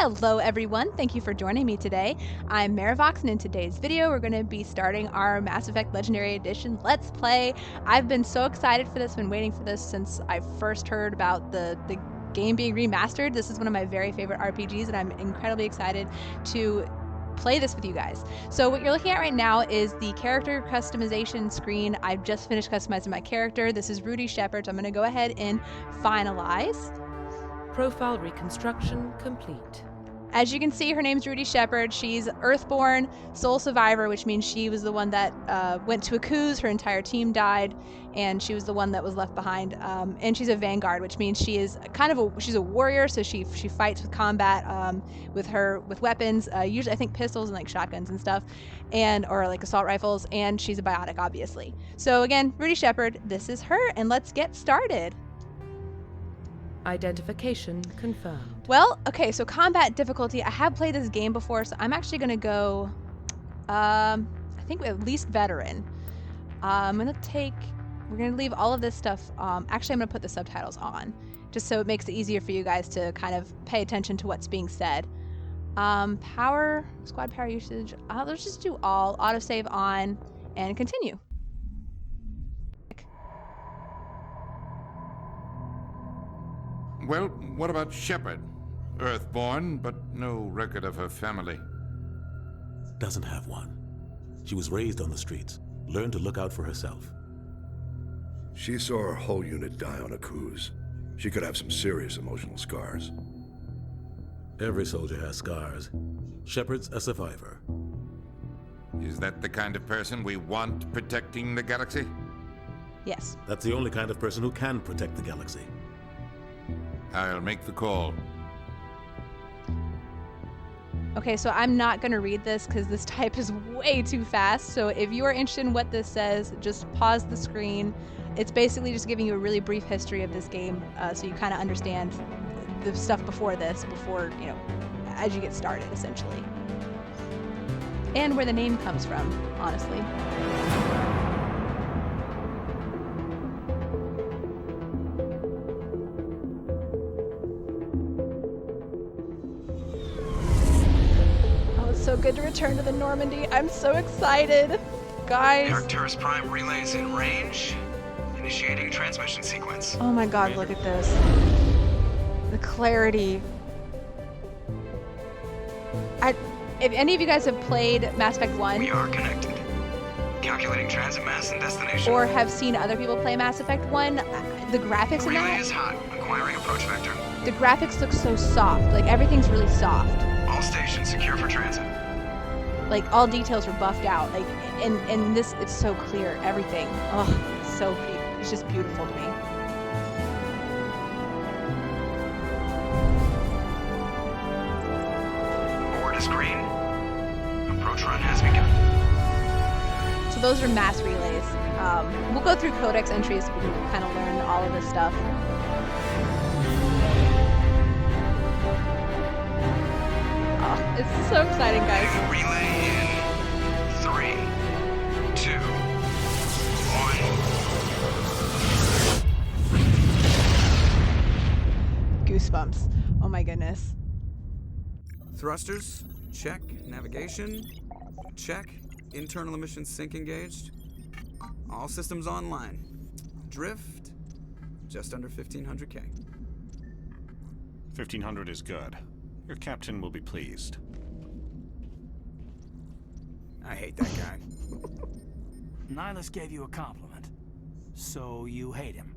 Hello everyone, thank you for joining me today. I'm Marivox, and in today's video we're going to be starting our Mass Effect Legendary Edition Let's Play. I've been so excited for this, been waiting for this since I first heard about the game being remastered. This is one of my very favorite RPGs and I'm incredibly excited to play this with you guys. So what you're looking at right now is the character customization screen. I've just finished customizing my character. This is Rudy Shepard, so I'm going to go ahead and finalize. Profile reconstruction complete. As you can see, her name's Rudy Shepard. She's Earthborn, sole survivor, which means she was the one that went to a cruise. Her entire team died, and she was the one that was left behind. And she's a Vanguard, which means she is she's a warrior. So she fights with combat with weapons, usually I think pistols and like shotguns and stuff, or like assault rifles. And she's a biotic, obviously. So again, Rudy Shepard. This is her, and let's get started. Identification confirmed. Well, okay, so combat difficulty. I have played this game before, so I'm actually going to go, I think at least veteran. We're going to leave all of this stuff, actually I'm going to put the subtitles on, just so it makes it easier for you guys to kind of pay attention to what's being said. Squad power usage, let's just do all, autosave on, and continue. Well, what about Shepard? Earthborn, but no record of her family. Doesn't have one. She was raised on the streets, learned to look out for herself. She saw her whole unit die on a cruise. She could have some serious emotional scars. Every soldier has scars. Shepard's a survivor. Is that the kind of person we want protecting the galaxy? Yes. That's the only kind of person who can protect the galaxy. I'll make the call. Okay, so I'm not going to read this because this type is way too fast. So if you are interested in what this says, just pause the screen. It's basically just giving you a really brief history of this game, so you kind of understand the stuff before this, as you get started, essentially. And where the name comes from, honestly. So good to return to the Normandy. I'm so excited. Guys. Arcturus Prime relays in range. Initiating transmission sequence. Oh my god, look at this. The clarity. If any of you guys have played Mass Effect 1. We are connected. Calculating transit mass and destination. Or have seen other people play Mass Effect 1, the graphics in that. Relay is hot. Acquiring approach vector. The graphics look so soft. Like everything's really soft. All stations secure for transit. Like all details were buffed out. Like and this, it's so clear. Everything. Oh, it's so pretty. It's just beautiful to me. Board is green. Approach run has begun. So those are mass relays. We'll go through codex entries so we can kind of learn all of this stuff. Oh, it's so exciting, guys. Relay in 3, 2, 1. Goosebumps. Oh my goodness. Thrusters, check. Navigation, check. Internal emissions sync engaged. All systems online. Drift, just under 1500K. 1500 is good. Your captain will be pleased. I hate that guy. Nihilus gave you a compliment, so you hate him.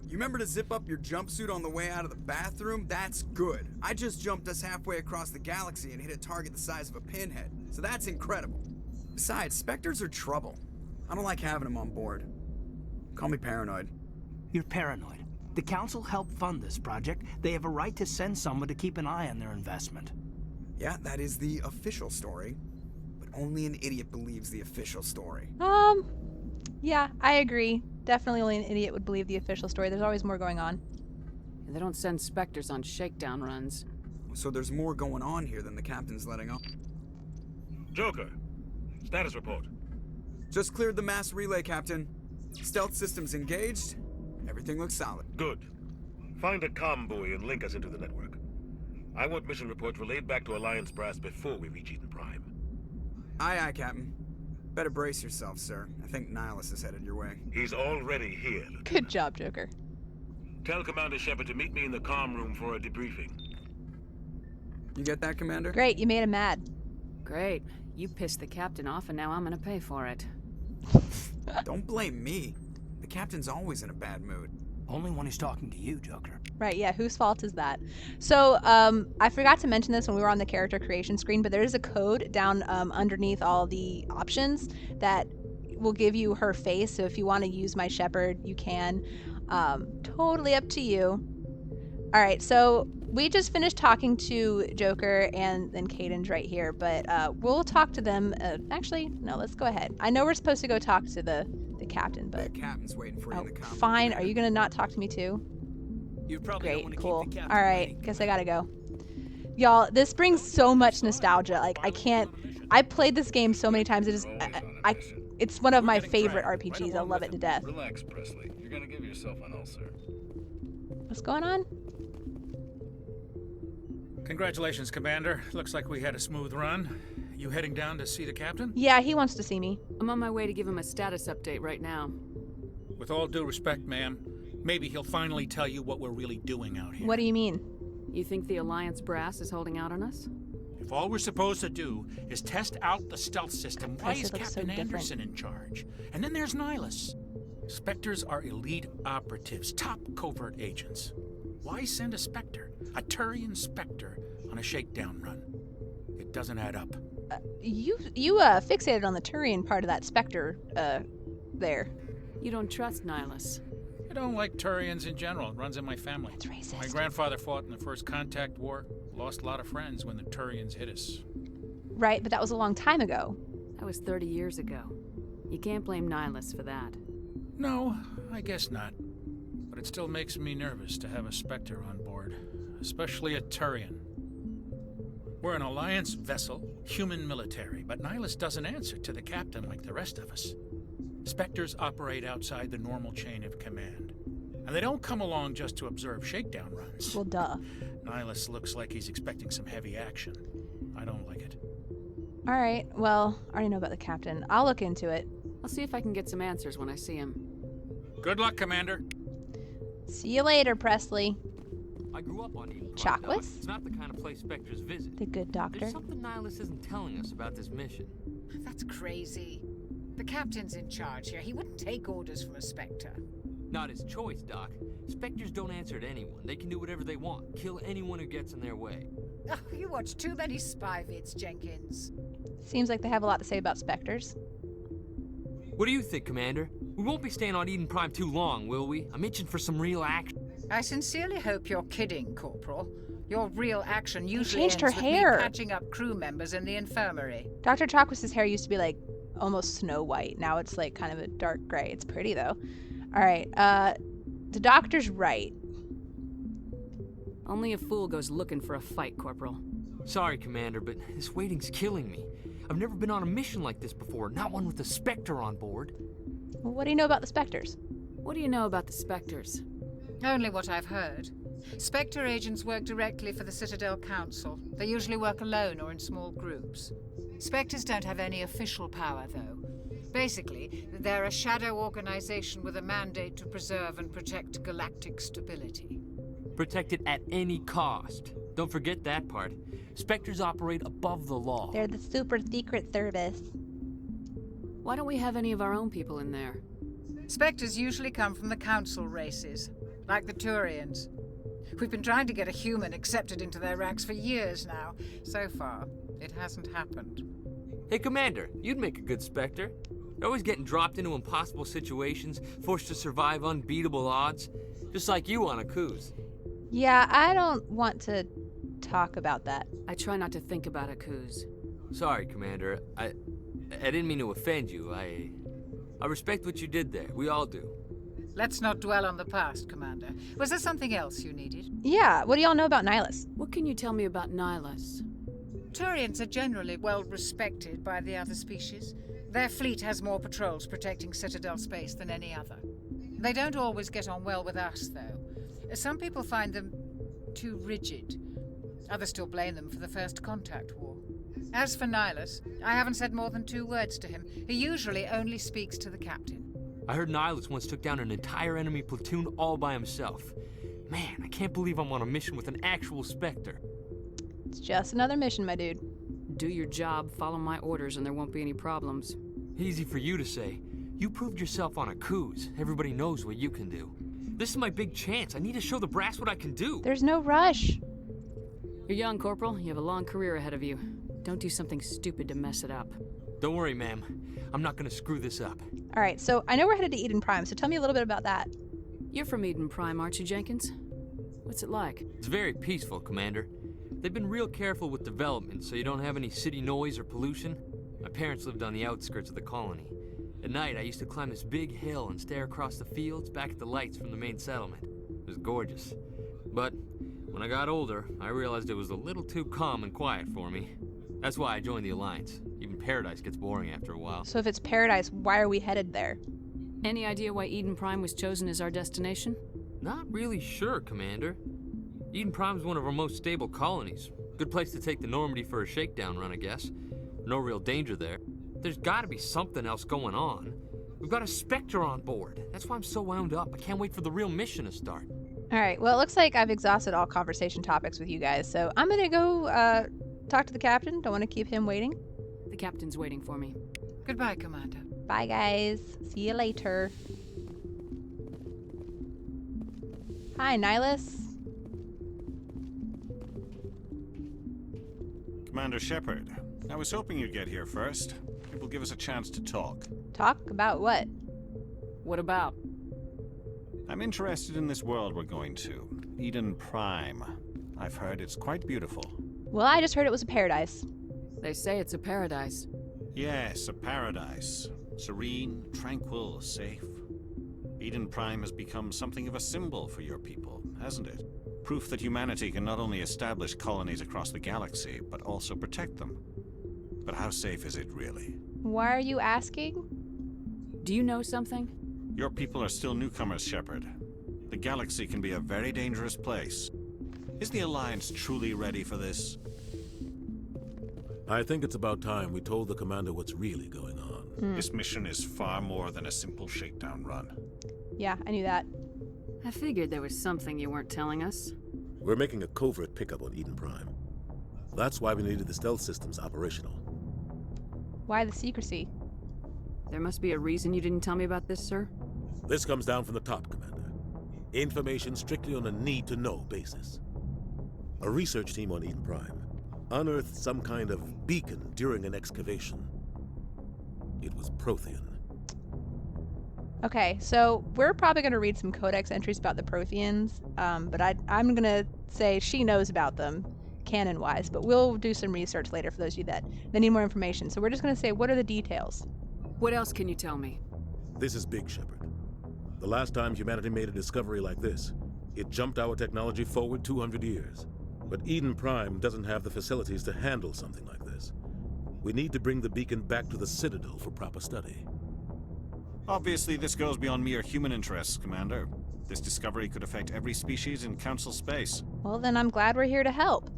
You remember to zip up your jumpsuit on the way out of the bathroom? That's good. I just jumped us halfway across the galaxy and hit a target the size of a pinhead, so that's incredible. Besides, Spectres are trouble. I don't like having them on board. Call me paranoid. You're paranoid. The Council helped fund this project. They have a right to send someone to keep an eye on their investment. Yeah, that is the official story. But only an idiot believes the official story. Yeah, I agree. Definitely only an idiot would believe the official story. There's always more going on. They don't send Spectres on shakedown runs. So there's more going on here than the captain's letting on. Joker, status report. Just cleared the mass relay, Captain. Stealth systems engaged. Everything looks solid. Good. Find a comm buoy and link us into the network. I want mission reports relayed back to Alliance Brass before we reach Eden Prime. Aye, aye, Captain. Better brace yourself, sir. I think Nihilus is headed your way. He's already here, Lieutenant. Good job, Joker. Tell Commander Shepard to meet me in the comm room for a debriefing. You get that, Commander? Great, you made him mad. Great. You pissed the captain off, and now I'm gonna pay for it. Don't blame me. The Captain's always in a bad mood. Only when he's talking to you, Joker. Right, yeah, whose fault is that? So, I forgot to mention this when we were on the character creation screen, but there is a code down underneath all the options that will give you her face. So if you want to use my Shepard, you can. Totally up to you. All right, so we just finished talking to Joker and Caden's right here, but we'll talk to them. Actually, no, let's go ahead. I know we're supposed to go talk to the captain, but... The Captain's waiting for you in the comm room. Fine. Are you going to not talk to me too? You probably don't want Great, to cool. keep the All captain right, waiting. guess I gotta go. Y'all, this brings so much nostalgia. Like, I can't... I played this game so many times. It is... it's one of my favorite RPGs. I love it to death. Relax, Presley. You're gonna give yourself an ulcer. What's going on? Congratulations, Commander. Looks like we had a smooth run. You heading down to see the captain? Yeah, he wants to see me. I'm on my way to give him a status update right now. With all due respect, ma'am, maybe he'll finally tell you what we're really doing out here. What do you mean? You think the Alliance brass is holding out on us? If all we're supposed to do is test out the stealth system, why is Captain Anderson in charge? And then there's Nihilus. Spectres are elite operatives, top covert agents. Why send a Spectre, a Turian Spectre, on a shakedown run? It doesn't add up. You fixated on the Turian part of that Spectre, there. You don't trust Nihilus. I don't like Turians in general. It runs in my family. That's racist. My grandfather fought in the First Contact War. Lost a lot of friends when the Turians hit us. Right, but that was a long time ago. That was 30 years ago. You can't blame Nihilus for that. No, I guess not. But it still makes me nervous to have a Spectre on board, especially a Turian. We're an Alliance vessel, human military, but Nihilus doesn't answer to the captain like the rest of us. Spectres operate outside the normal chain of command. And they don't come along just to observe shakedown runs. Well, duh. Nihilus looks like he's expecting some heavy action. I don't like it. All right, well, I already know about the captain. I'll look into it. I'll see if I can get some answers when I see him. Good luck, Commander. See you later, Presley. I grew up on Eden. Chocolates? It's not the kind of place Spectres visit. The good doctor. There's something Nihilus isn't telling us about this mission. That's crazy. The captain's in charge here. He wouldn't take orders from a Spectre. Not his choice, Doc. Spectres don't answer to anyone. They can do whatever they want. Kill anyone who gets in their way. Oh, you watch too many spy vids, Jenkins. Seems like they have a lot to say about Spectres. What do you think, Commander? We won't be staying on Eden Prime too long, will we? I'm itching for some real action. I sincerely hope you're kidding, Corporal. Your real action usually changed her ends with hair. me patching up crew members in the infirmary. Dr. Chalkwist's hair used to be like almost snow white. Now it's like kind of a dark gray. It's pretty though. All right, the doctor's right. Only a fool goes looking for a fight, Corporal. Sorry, Commander, but this waiting's killing me. I've never been on a mission like this before, not one with a Spectre on board. Well, what do you know about the Spectres? What do you know about the Spectres? Only what I've heard. Spectre agents work directly for the Citadel Council. They usually work alone or in small groups. Spectres don't have any official power, though. Basically, they're a shadow organization with a mandate to preserve and protect galactic stability. Protect it at any cost. Don't forget that part. Spectres operate above the law. They're the super secret service. Why don't we have any of our own people in there? Spectres usually come from the Council races, like the Turians. We've been trying to get a human accepted into their ranks for years now. So far, it hasn't happened. Hey, Commander, you'd make a good Spectre. You're always getting dropped into impossible situations, forced to survive unbeatable odds. Just like you on a cruise. Yeah, I don't want to talk about that. I try not to think about Akuz. Sorry, Commander. I didn't mean to offend you. I respect what you did there. We all do. Let's not dwell on the past, Commander. Was there something else you needed? Yeah, what do y'all know about Nihilus? What can you tell me about Nihilus? Turians are generally well respected by the other species. Their fleet has more patrols protecting Citadel space than any other. They don't always get on well with us, though. Some people find them too rigid. Others still blame them for the First Contact War. As for Nihilus, I haven't said more than 2 words to him. He usually only speaks to the captain. I heard Nihilus once took down an entire enemy platoon all by himself. Man, I can't believe I'm on a mission with an actual Spectre. It's just another mission, my dude. Do your job, follow my orders, and there won't be any problems. Easy for you to say. You proved yourself on a cruise. Everybody knows what you can do. This is my big chance. I need to show the brass what I can do. There's no rush. You're young, Corporal. You have a long career ahead of you. Don't do something stupid to mess it up. Don't worry, ma'am. I'm not gonna screw this up. All right, so I know we're headed to Eden Prime, so tell me a little bit about that. You're from Eden Prime, aren't you, Jenkins? What's it like? It's very peaceful, Commander. They've been real careful with development, so you don't have any city noise or pollution. My parents lived on the outskirts of the colony. At night, I used to climb this big hill and stare across the fields back at the lights from the main settlement. It was gorgeous. But when I got older, I realized it was a little too calm and quiet for me. That's why I joined the Alliance. Even Paradise gets boring after a while. So if it's Paradise, why are we headed there? Any idea why Eden Prime was chosen as our destination? Not really sure, Commander. Eden Prime's one of our most stable colonies. Good place to take the Normandy for a shakedown run, I guess. No real danger there. There's gotta be something else going on. We've got a Spectre on board. That's why I'm so wound up. I can't wait for the real mission to start. All right, well, it looks like I've exhausted all conversation topics with you guys, so I'm gonna go talk to the captain. Don't want to keep him waiting. The captain's waiting for me. Goodbye, Commander. Bye, guys. See you later. Hi, Nihilus. Commander Shepard, I was hoping you'd get here first. It will give us a chance to talk. Talk about what? What about? I'm interested in this world we're going to. Eden Prime. I've heard it's quite beautiful. Well, I just heard it was a paradise. They say it's a paradise. Yes, a paradise. Serene, tranquil, safe. Eden Prime has become something of a symbol for your people, hasn't it? Proof that humanity can not only establish colonies across the galaxy, but also protect them. But how safe is it really? Why are you asking? Do you know something? Your people are still newcomers, Shepard. The galaxy can be a very dangerous place. Is the Alliance truly ready for this? I think it's about time we told the commander what's really going on. This mission is far more than a simple shakedown run. Yeah, I knew that. I figured there was something you weren't telling us. We're making a covert pickup on Eden Prime. That's why we needed the stealth systems operational. Why the secrecy? There must be a reason you didn't tell me about this, sir? This comes down from the top, Commander. Information strictly on a need-to-know basis. A research team on Eden Prime unearthed some kind of beacon during an excavation. It was Prothean. Okay, so we're probably going to read some codex entries about the Protheans, but I'm going to say she knows about them, canon-wise, but we'll do some research later for those of you that need more information. So we're just going to say, what are the details? What else can you tell me? This is big, Shepard. The last time humanity made a discovery like this, it jumped our technology forward 200 years. But Eden Prime doesn't have the facilities to handle something like this. We need to bring the beacon back to the Citadel for proper study. Obviously, this goes beyond mere human interests, Commander. This discovery could affect every species in Council space. Well, then I'm glad we're here to help.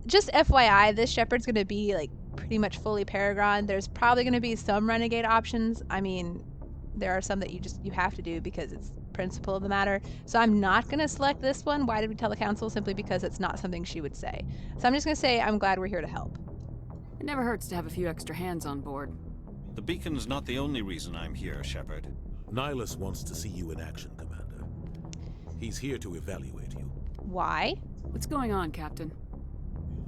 Just FYI, this Shepard's going to be, like, pretty much fully Paragon. There's probably going to be some Renegade options. I mean, there are some that you have to do because it's principle of the matter. So I'm not going to select this one. Why did we tell the Council? Simply because it's not something she would say. So I'm just going to say I'm glad we're here to help. It never hurts to have a few extra hands on board. The beacon's not the only reason I'm here, Shepard. Nihilus wants to see you in action, Commander. He's here to evaluate you. Why? What's going on, Captain?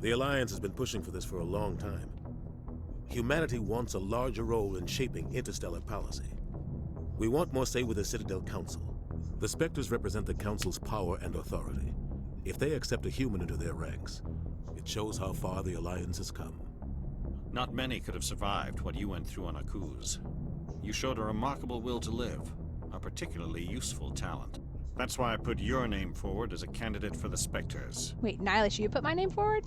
The Alliance has been pushing for this for a long time. Humanity wants a larger role in shaping interstellar policy. We want more say with the Citadel Council. The Spectres represent the Council's power and authority. If they accept a human into their ranks, it shows how far the Alliance has come. Not many could have survived what you went through on Akuz. You showed a remarkable will to live, a particularly useful talent. That's why I put your name forward as a candidate for the Spectres. Wait, Nihilus, you put my name forward?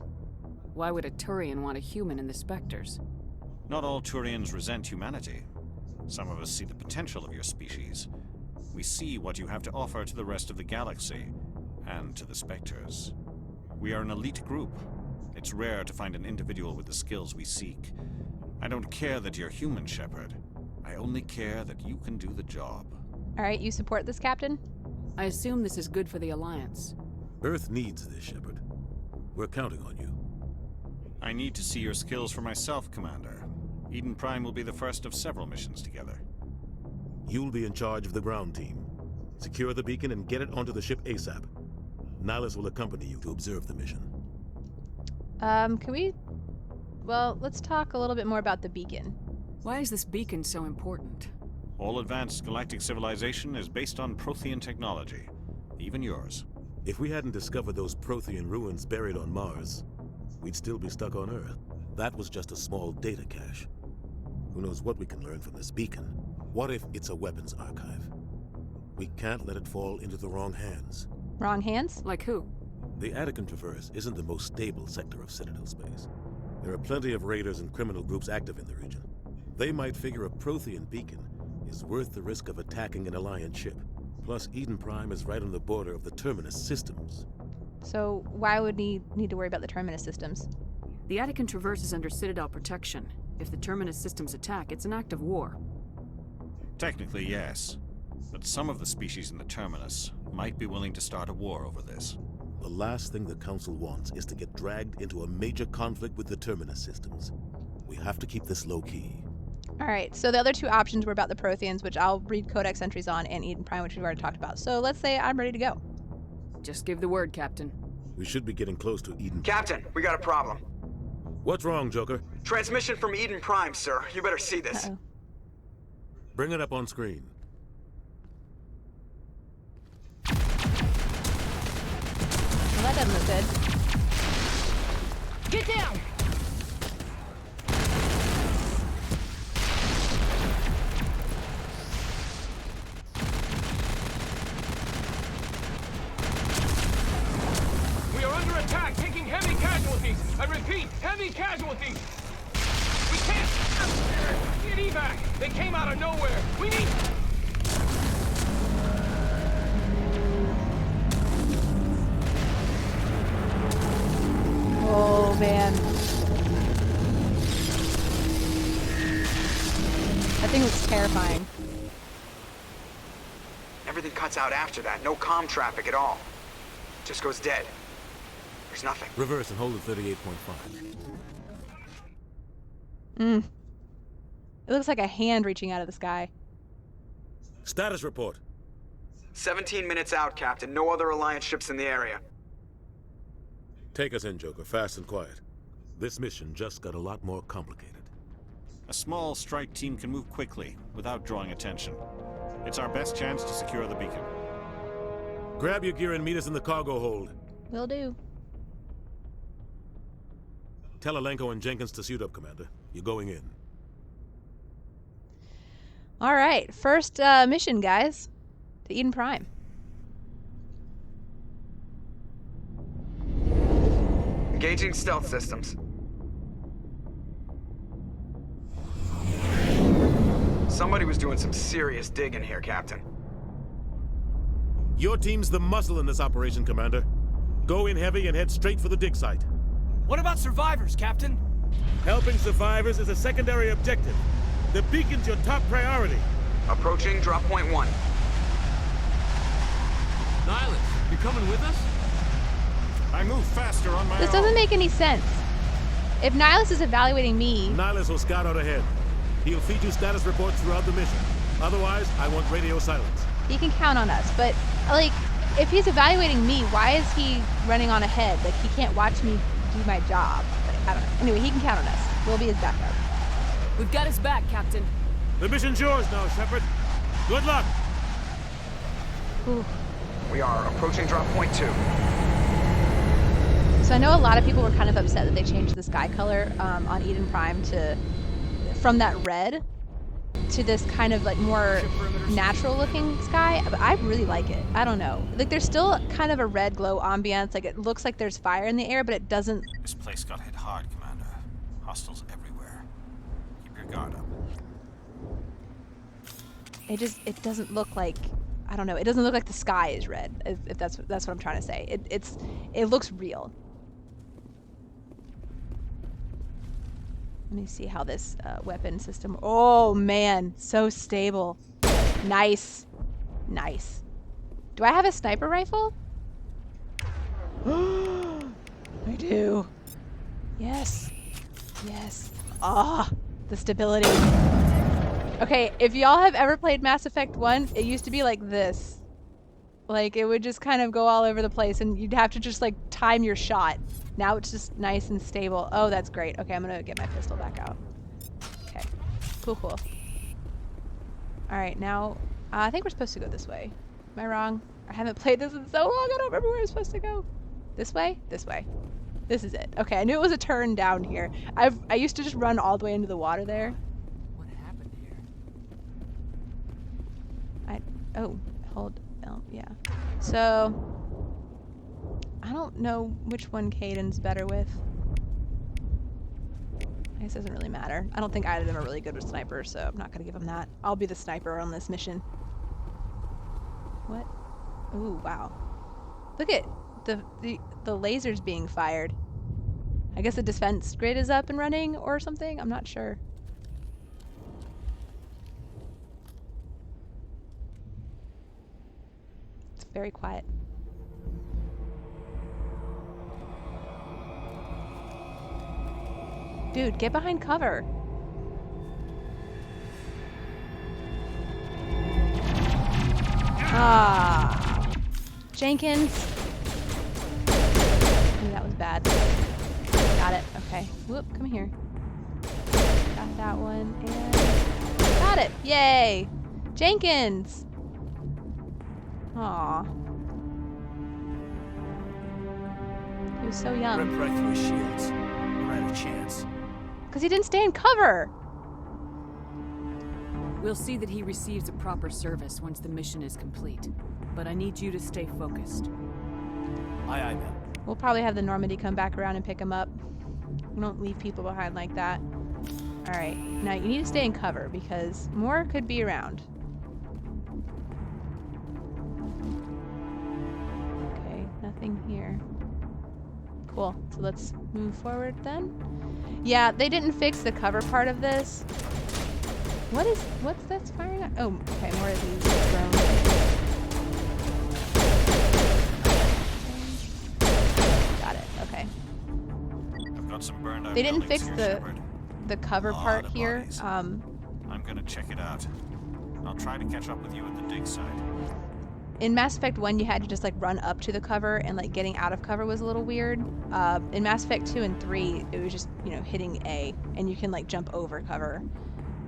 Why would a Turian want a human in the Spectres? Not all Turians resent humanity. Some of us see the potential of your species. We see what you have to offer to the rest of the galaxy, and to the Spectres. We are an elite group. It's rare to find an individual with the skills we seek. I don't care that you're human, Shepard. I only care that you can do the job. Alright, you support this, Captain? I assume this is good for the Alliance. Earth needs this, Shepard. We're counting on you. I need to see your skills for myself, Commander. Eden Prime will be the first of several missions together. You'll be in charge of the ground team. Secure the beacon and get it onto the ship ASAP. Nihilus will accompany you to observe the mission. Can we... Well, let's talk a little bit more about the beacon. Why is this beacon so important? All advanced galactic civilization is based on Prothean technology. Even yours. If we hadn't discovered those Prothean ruins buried on Mars, we'd still be stuck on Earth. That was just a small data cache. Who knows what we can learn from this beacon? What if it's a weapons archive? We can't let it fall into the wrong hands. Wrong hands? Like who? The Attican Traverse isn't the most stable sector of Citadel space. There are plenty of raiders and criminal groups active in the region. They might figure a Prothean beacon is worth the risk of attacking an Alliance ship. Plus, Eden Prime is right on the border of the Terminus systems. So why would we need to worry about the Terminus systems? The Attican Traverse is under Citadel protection. If the Terminus systems attack, it's an act of war. Technically, yes. But some of the species in the Terminus might be willing to start a war over this. The last thing the Council wants is to get dragged into a major conflict with the Terminus systems. We have to keep this low-key. Alright, so the other two options were about the Protheans, which I'll read Codex entries on, and Eden Prime, which we've already talked about. So let's say I'm ready to go. Just give the word, Captain. We should be getting close to Eden. Captain, we got a problem. What's wrong, Joker? Transmission from Eden Prime, sir. You better see this. Uh-oh. Bring it up on screen. Well, that doesn't look good. Get down! We are under attack, taking heavy casualties. I repeat, heavy casualties. We can't get evac. They came out of nowhere. We need... Oh, man. That thing looks terrifying. Everything cuts out after that. No comm traffic at all. Just goes dead. There's nothing. Reverse and hold at 38.5. It looks like a hand reaching out of the sky. Status report. 17 minutes out, Captain. No other Alliance ships in the area. Take us in, Joker, fast and quiet. This mission just got a lot more complicated. A small strike team can move quickly, without drawing attention. It's our best chance to secure the beacon. Grab your gear and meet us in the cargo hold. Will do. Tell Alenko and Jenkins to suit up, Commander. You're going in. Alright, first mission, guys. To Eden Prime. Engaging stealth systems. Somebody was doing some serious digging here, Captain. Your team's the muscle in this operation, Commander. Go in heavy and head straight for the dig site. What about survivors, Captain? Helping survivors is a secondary objective. The beacon's your top priority. Approaching drop point 1. Nihilus, you coming with us? I move faster on my This doesn't make any sense. If Nihilus is evaluating me... Nihilus will scout out ahead. He'll feed you status reports throughout the mission. Otherwise, I want radio silence. He can count on us, but, like, if he's evaluating me, why is he running on ahead? Like, he can't watch me do my job. Like, I don't know. Anyway, he can count on us. We'll be his backup. We've got his back, Captain. The mission's yours now, Shepard. Good luck. Ooh. We are approaching drop point 2. So I know a lot of people were kind of upset that they changed the sky color on Eden Prime from that red to this kind of like more natural looking sky, but I really like it. I don't know. Like there's still kind of a red glow ambiance. Like it looks like there's fire in the air, but it doesn't. This place got hit hard, Commander. Hostiles everywhere. Keep your guard up. It doesn't look like, I don't know. It doesn't look like the sky is red. If that's what I'm trying to say. It looks real. Let me see how this weapon system... Oh, man. So stable. Nice. Nice. Do I have a sniper rifle? I do. Yes. Yes. Ah, the stability. Okay, if y'all have ever played Mass Effect 1, it used to be like this. Like, it would just kind of go all over the place, and you'd have to just, like, time your shot. Now it's just nice and stable. Oh, that's great. Okay, I'm gonna get my pistol back out. Okay. Cool, cool. Alright, now, I think we're supposed to go this way. Am I wrong? I haven't played this in so long, I don't remember where I'm supposed to go. This way? This way. This is it. Okay, I knew it was a turn down here. I used to just run all the way into the water there. What happened here? Yeah. So, I don't know which one Kaiden's better with. I guess it doesn't really matter. I don't think either of them are really good with snipers, so I'm not gonna give them that. I'll be the sniper on this mission. What? Ooh, wow. Look at the lasers being fired. I guess the defense grid is up and running or something? I'm not sure. It's very quiet. Dude, get behind cover. Ah. Jenkins. Ooh, that was bad. Got it. Okay. Whoop, come here. Got that one and got it. Yay. Jenkins. Aw. He was so young. Ripped right through his shields. Never had a chance. Because he didn't stay in cover. We'll see that he receives a proper service once the mission is complete. But I need you to stay focused. Aye, aye, ma'am. We'll probably have the Normandy come back around and pick him up. We don't leave people behind like that. Alright, now you need to stay in cover because more could be around. Okay, nothing here. Cool, so let's move forward then. Yeah, they didn't fix the cover part of this. What's that's firing at? Oh, okay, more of these drones. Got it, okay. I've got some burned out They didn't buildings fix here, the Shepard. the cover part here. I'm gonna check it out. I'll try to catch up with you at the dig site. In Mass Effect 1, you had to just like run up to the cover, and like getting out of cover was a little weird. In Mass Effect 2 and 3, it was just, you know, hitting A, and you can like jump over cover.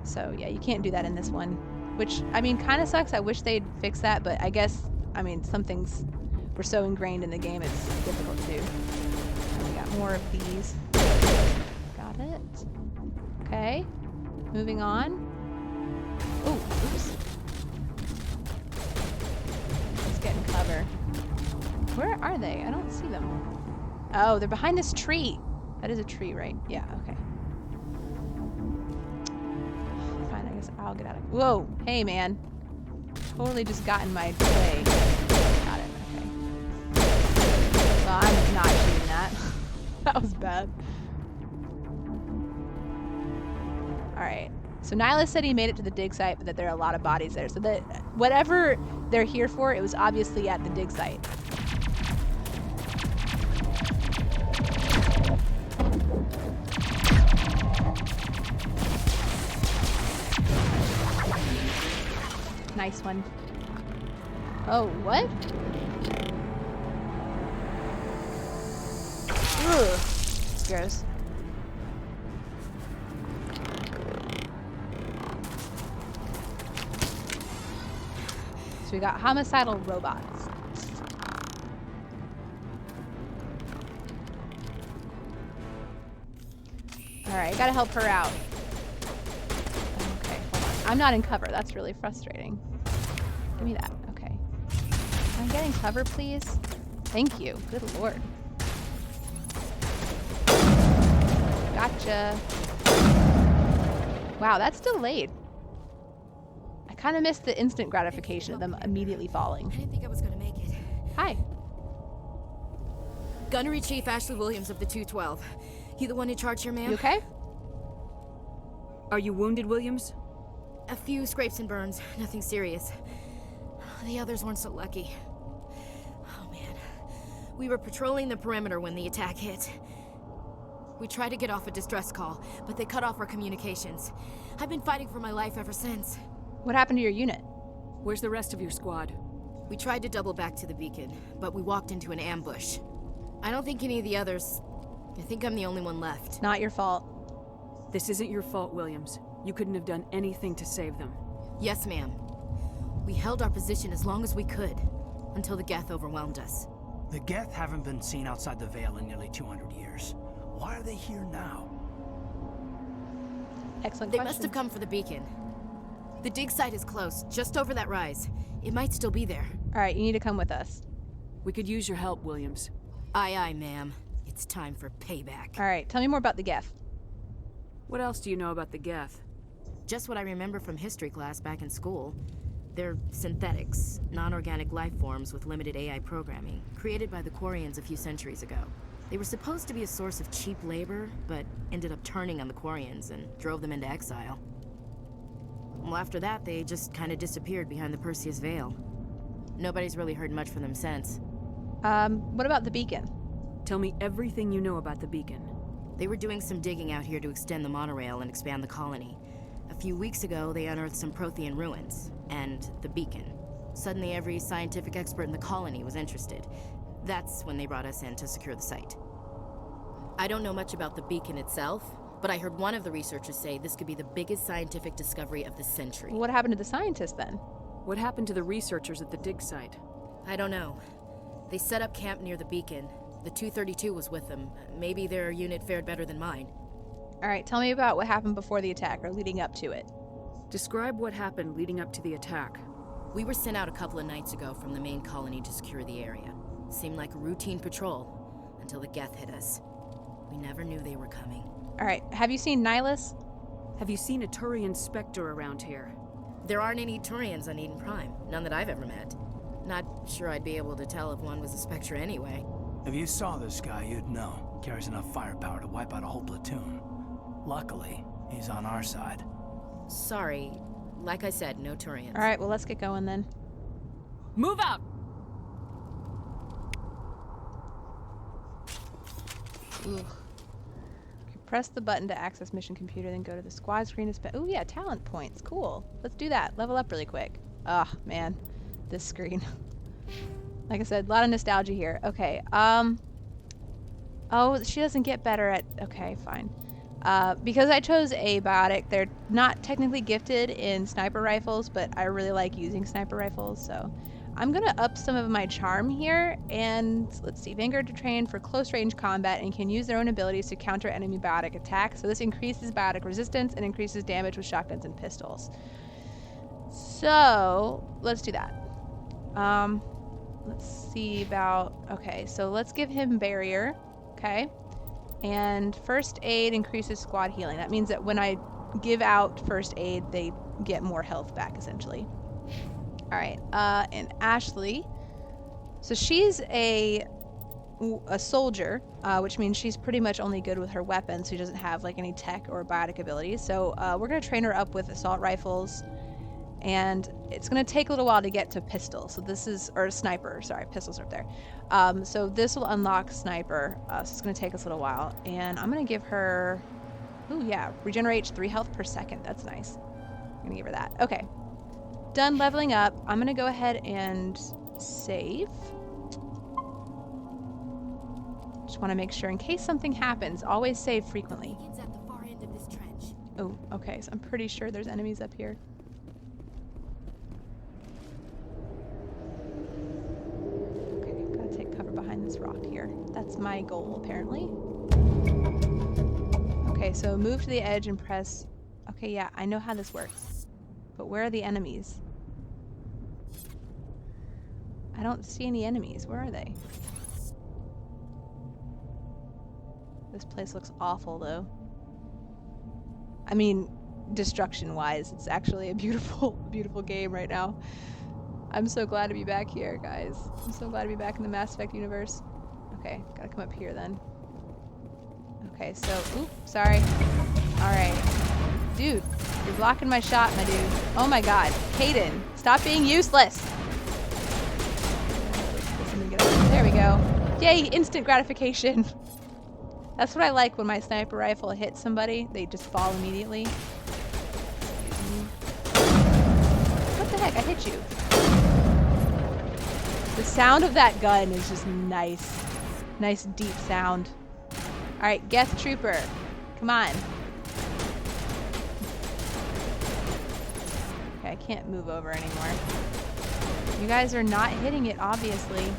So yeah, you can't do that in this one, which, I mean, kind of sucks. I wish they'd fix that, but I guess, I mean, some things were so ingrained in the game, it's difficult to do. And we got more of these. Got it. Okay, moving on. Oh, oops. Let's get in cover. Where are they? I don't see them. Oh, they're behind this tree. That is a tree, right? Yeah, okay. Fine, I guess I'll get out of... Whoa! Hey, man. Totally just got in my way. Got it, okay. Well, I'm not shooting that. That was bad. Alright. So Nihilus said he made it to the dig site, but that there are a lot of bodies there. So that whatever they're here for, it was obviously at the dig site. Nice one. Oh, what? Ugh. Gross. So we got homicidal robots. Alright, gotta help her out. Okay, hold on. I'm not in cover. That's really frustrating. Give me that. Okay. I'm getting cover, please. Thank you. Good lord. Gotcha. Wow, that's delayed. I kind of missed the instant gratification of them immediately falling. I didn't think I was gonna make it. Hi. Gunnery Chief Ashley Williams of the 212. You the one in charge here, ma'am? You okay? Are you wounded, Williams? A few scrapes and burns, nothing serious. The others weren't so lucky. Oh man. We were patrolling the perimeter when the attack hit. We tried to get off a distress call, but they cut off our communications. I've been fighting for my life ever since. What happened to your unit? Where's the rest of your squad? We tried to double back to the beacon, but we walked into an ambush. I don't think any of the others... I think I'm the only one left. Not your fault. This isn't your fault, Williams. You couldn't have done anything to save them. Yes, ma'am. We held our position as long as we could, until the Geth overwhelmed us. The Geth haven't been seen outside the Veil in nearly 200 years. Why are they here now? Excellent They question. must have come for the beacon. The dig site is close, just over that rise. It might still be there. Alright, you need to come with us. We could use your help, Williams. Aye, aye, ma'am. It's time for payback. Alright, tell me more about the Geth. What else do you know about the Geth? Just what I remember from history class back in school. They're synthetics, non-organic life forms with limited AI programming, created by the Quarians a few centuries ago. They were supposed to be a source of cheap labor, but ended up turning on the Quarians and drove them into exile. Well, after that, they just kind of disappeared behind the Perseus Veil. Nobody's really heard much from them since. What about the beacon? Tell me everything you know about the beacon. They were doing some digging out here to extend the monorail and expand the colony. A few weeks ago, they unearthed some Prothean ruins, and the beacon. Suddenly, every scientific expert in the colony was interested. That's when they brought us in to secure the site. I don't know much about the beacon itself, but I heard one of the researchers say this could be the biggest scientific discovery of the century. What happened to the scientists then? What happened to the researchers at the dig site? I don't know. They set up camp near the beacon. The 232 was with them. Maybe their unit fared better than mine. Alright, tell me about what happened before the attack, or leading up to it. Describe what happened leading up to the attack. We were sent out a couple of nights ago from the main colony to secure the area. Seemed like a routine patrol, until the Geth hit us. We never knew they were coming. Alright, have you seen Nihilus? Have you seen a Turian Spectre around here? There aren't any Turians on Eden Prime. None that I've ever met. Not sure I'd be able to tell if one was a Spectre anyway. If you saw this guy, you'd know. Carries enough firepower to wipe out a whole platoon. Luckily, he's on our side. Sorry. Like I said, no Turians. Alright, well let's get going then. Move out! Ooh. Press the button to access mission computer, then go to the squad screen to spend. Oh yeah, talent points. Cool. Let's do that. Level up really quick. Ah, man. This screen. Like I said, a lot of nostalgia here. Okay. Oh, she doesn't get better at... Okay, fine. Because I chose a biotic, they're not technically gifted in sniper rifles, but I really like using sniper rifles, so... I'm gonna up some of my charm here, and let's see, Vanguard to train for close range combat and can use their own abilities to counter enemy biotic attacks. So this increases biotic resistance and increases damage with shotguns and pistols. So let's do that. Let's see about, okay, so let's give him barrier, okay? And first aid increases squad healing. That means that when I give out first aid, they get more health back essentially. All right, and Ashley, so she's a soldier, which means she's pretty much only good with her weapons. She doesn't have like any tech or biotic abilities. So we're gonna train her up with assault rifles, and it's gonna take a little while to get to pistol. So this is, or sniper, sorry, pistols are up there. So this will unlock sniper, so it's gonna take us a little while. And I'm gonna give her, ooh yeah, regenerates 3 health per second, that's nice. I'm gonna give her that, okay. Done leveling up. I'm gonna go ahead and save. Just want to make sure in case something happens, always save frequently. At the far end of this trench. Oh, okay, so I'm pretty sure there's enemies up here. Okay, gotta take cover behind this rock here. That's my goal, apparently. Okay, so move to the edge and press. Okay, yeah, I know how this works. But where are the enemies? I don't see any enemies. Where are they? This place looks awful, though. I mean, destruction-wise, it's actually a beautiful, beautiful game right now. I'm so glad to be back here, guys. I'm so glad to be back in the Mass Effect universe. Okay, gotta come up here then. Okay, so, oop, sorry. Alright. Dude, you're blocking my shot, my dude. Oh my god. Caden, stop being useless. There we go. Yay, instant gratification. That's what I like when my sniper rifle hits somebody. They just fall immediately. What the heck? I hit you. The sound of that gun is just nice. Nice deep sound. Alright, Geth Trooper. Come on. Okay, I can't move over anymore. You guys are not hitting it, obviously.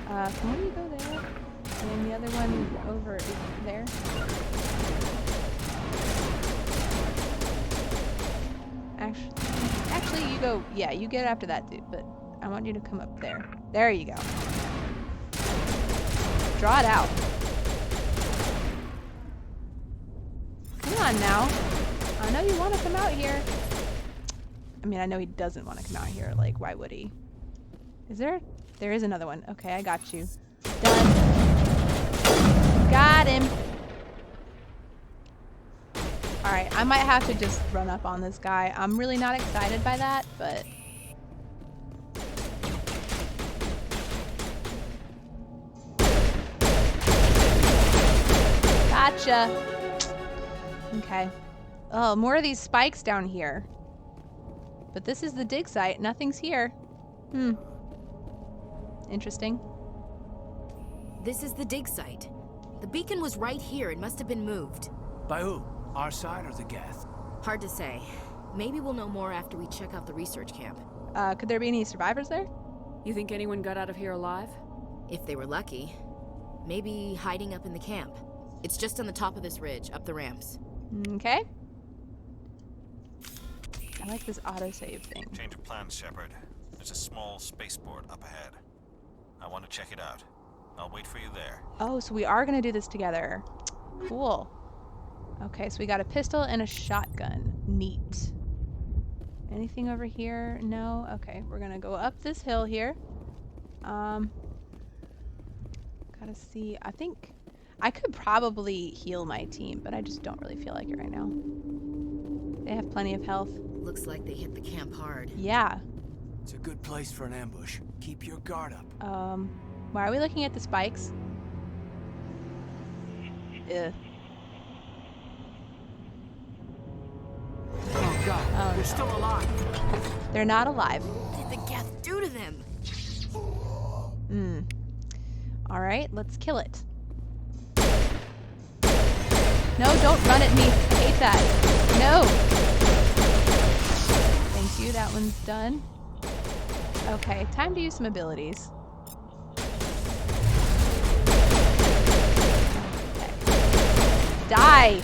Can one of you go there? And then the other one over there? Actually, you go, yeah, you get after that dude, but I want you to come up there. There you go. Draw it out. Come on now. I know you want to come out here. I mean, I know he doesn't want to come out here. Like, why would he? Is there? There is another one. Okay, I got you. Done. Got him. Alright, I might have to just run up on this guy. I'm really not excited by that, but... Gotcha. Okay. Oh, more of these spikes down here. But this is the dig site. Nothing's here. Hmm. Interesting. This is the dig site. The beacon was right here. It must have been moved. By who? Our side or the Geth? Hard to say. Maybe we'll know more after we check out the research camp. Could there be any survivors there? You think anyone got out of here alive? If they were lucky. Maybe hiding up in the camp. It's just on the top of this ridge, up the ramps. Okay. I like this autosave thing. Change of plans, Shepard. There's a small spaceport up ahead. I want to check it out. I'll wait for you there. Oh, so we are going to do this together. Cool. Okay, so we got a pistol and a shotgun. Neat. Anything over here? No? Okay, we're going to go up this hill here. Gotta see. I think I could probably heal my team, but I just don't really feel like it right now. They have plenty of health. Looks like they hit the camp hard. Yeah. It's a good place for an ambush. Keep your guard up. Why are we looking at the spikes? Ugh. Oh god, Oh, they're no. still alive. They're not alive. What did the Geth do to them? Alright, let's kill it. No, don't run at me. I hate that. No! Thank you, that one's done. Okay, time to use some abilities. Okay. Die!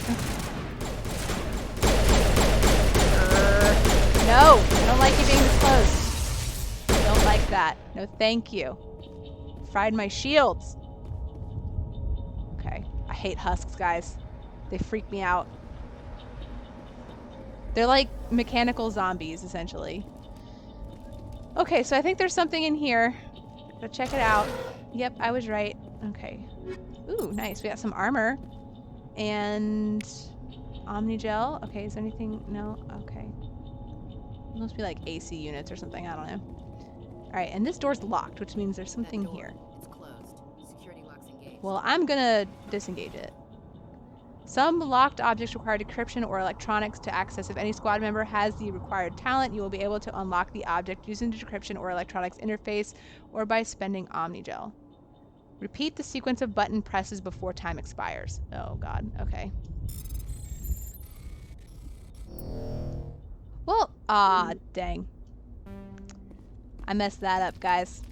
No! I don't like you being this close. Don't like that. No, thank you. Fried my shields. Okay. I hate husks, guys. They freak me out. They're like mechanical zombies, essentially. Okay, so I think there's something in here. Go check it out. Yep, I was right. Okay. Ooh, nice. We got some armor. And Omnigel. Okay, is there anything? No? Okay. It must be like AC units or something. I don't know. Alright, and this door's locked, which means there's something here. It's closed. Security lock's engaged. Well, I'm gonna disengage it. Some locked objects require decryption or electronics to access. If any squad member has the required talent, you will be able to unlock the object using the decryption or electronics interface or by spending Omnigel. Repeat the sequence of button presses before time expires. Oh god, okay. Well, dang. I messed that up, guys.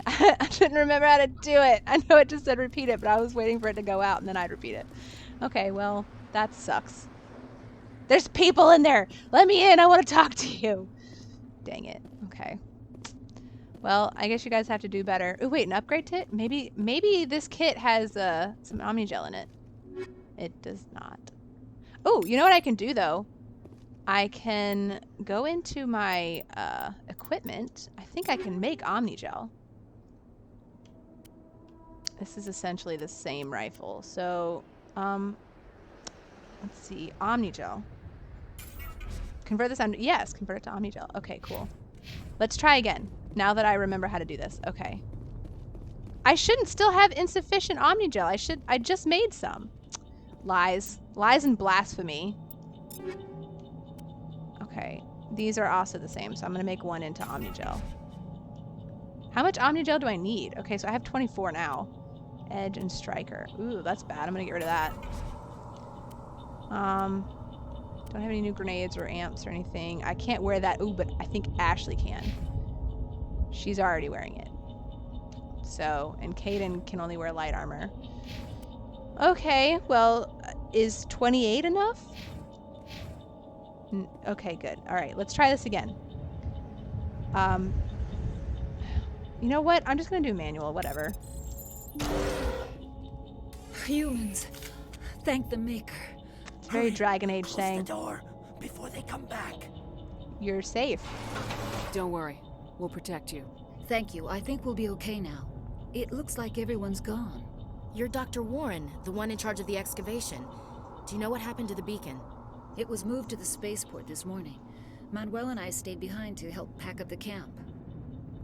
I didn't remember how to do it. I know it just said repeat it, but I was waiting for it to go out and then I'd repeat it. Okay, well, that sucks. There's people in there! Let me in! I want to talk to you! Dang it. Okay. Well, I guess you guys have to do better. Oh, wait, an upgrade kit? Maybe this kit has some Omnigel in it. It does not. Oh, you know what I can do, though? I can go into my equipment. I think I can make Omnigel. This is essentially the same rifle. So, let's see. Omnigel. Convert this on. Yes, convert it to Omnigel. Okay, cool. Let's try again. Now that I remember how to do this. Okay. I shouldn't still have insufficient Omnigel. I just made some. Lies. Lies and blasphemy. Okay. These are also the same, so I'm going to make one into Omnigel. How much Omnigel do I need? Okay, so I have 24 now. Edge and Striker. Ooh, that's bad. I'm going to get rid of that. Don't have any new grenades or amps or anything. I can't wear that. Ooh, but I think Ashley can. She's already wearing it. So, and Kaden can only wear light armor. Okay, well, is 28 enough? Okay, good. All right, let's try this again. You know what? I'm just gonna do manual, whatever. Humans, thank the Maker. It's very Dragon Age Close saying. the door before they come back. You're safe. Don't worry. We'll protect you. Thank you. I think we'll be okay now. It looks like everyone's gone. You're Dr. Warren, the one in charge of the excavation. Do you know what happened to the beacon? It was moved to the spaceport this morning. Manuel and I stayed behind to help pack up the camp.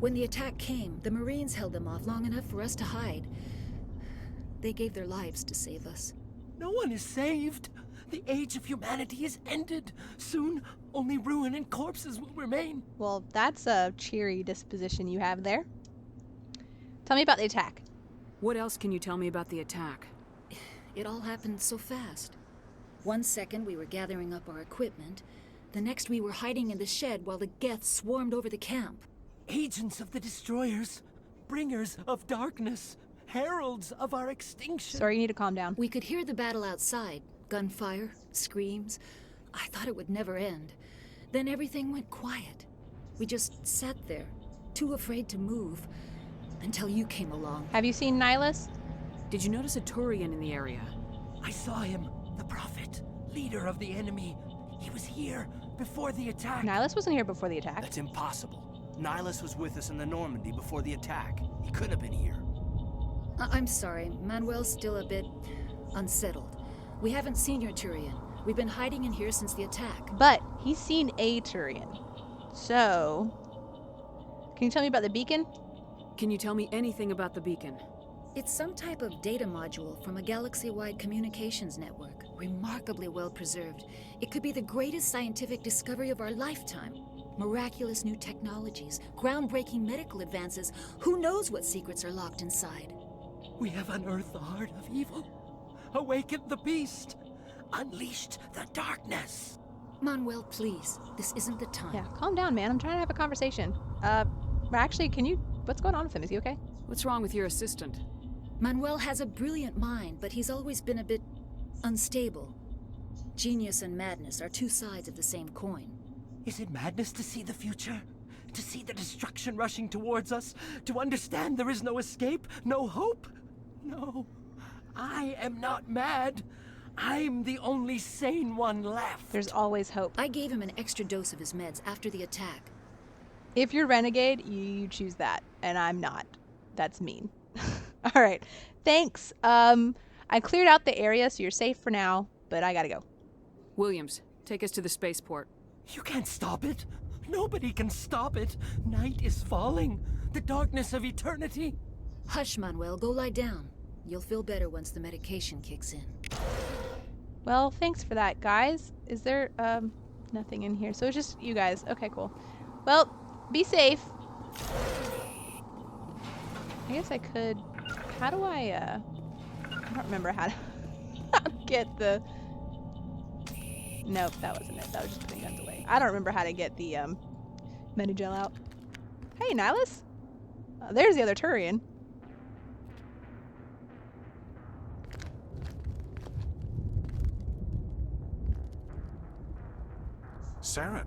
When the attack came, the Marines held them off long enough for us to hide. They gave their lives to save us. No one is saved. The age of humanity is ended. Soon, only ruin and corpses will remain. Well, that's a cheery disposition you have there. Tell me about the attack. What else can you tell me about the attack? It all happened so fast. 1 second we were gathering up our equipment. The next we were hiding in the shed while the Geth swarmed over the camp. Agents of the destroyers, bringers of darkness, heralds of our extinction. Sorry, you need to calm down. We could hear the battle outside. Gunfire, screams. I thought it would never end. Then everything went quiet. We just sat there, too afraid to move, until you came along. Have you seen Nihilus? Did you notice a Turian in the area? I saw him, the prophet, leader of the enemy. He was here before the attack. Nihilus wasn't here before the attack. That's impossible. Nihilus was with us in the Normandy before the attack. He couldn't have been here. I'm sorry. Manuel's still a bit unsettled. We haven't seen your Turian. We've been hiding in here since the attack. But he's seen a Turian. So, can you tell me about the beacon? Can you tell me anything about the beacon? It's some type of data module from a galaxy-wide communications network. Remarkably well preserved. It could be the greatest scientific discovery of our lifetime. Miraculous new technologies, groundbreaking medical advances. Who knows what secrets are locked inside? We have unearthed the heart of evil, awakened the beast, unleashed the darkness. Manuel, please. This isn't the time. Yeah, calm down, man. I'm trying to have a conversation. Actually, what's going on with him? Is he okay? What's wrong with your assistant? Manuel has a brilliant mind, but he's always been a bit unstable. Genius and madness are two sides of the same coin. Is it madness to see the future? To see the destruction rushing towards us? To understand there is no escape? No hope? No. I am not mad. I'm the only sane one left. There's always hope. I gave him an extra dose of his meds after the attack. If you're Renegade, you choose that, and I'm not. That's mean. All right. Thanks. I cleared out the area, so you're safe for now, but I gotta go. Williams, take us to the spaceport. You can't stop it. Nobody can stop it. Night is falling. The darkness of eternity. Hush, Manuel. Go lie down. You'll feel better once the medication kicks in. Well, thanks for that, guys. Is there, nothing in here? So it's just you guys. Okay, cool. Well, be safe. I guess I could... How do I don't remember how to get the... Nope, that wasn't it. That was just putting guns away. I don't remember how to get the, Metagel out. Hey, Nihilus. There's the other Turian. Saren.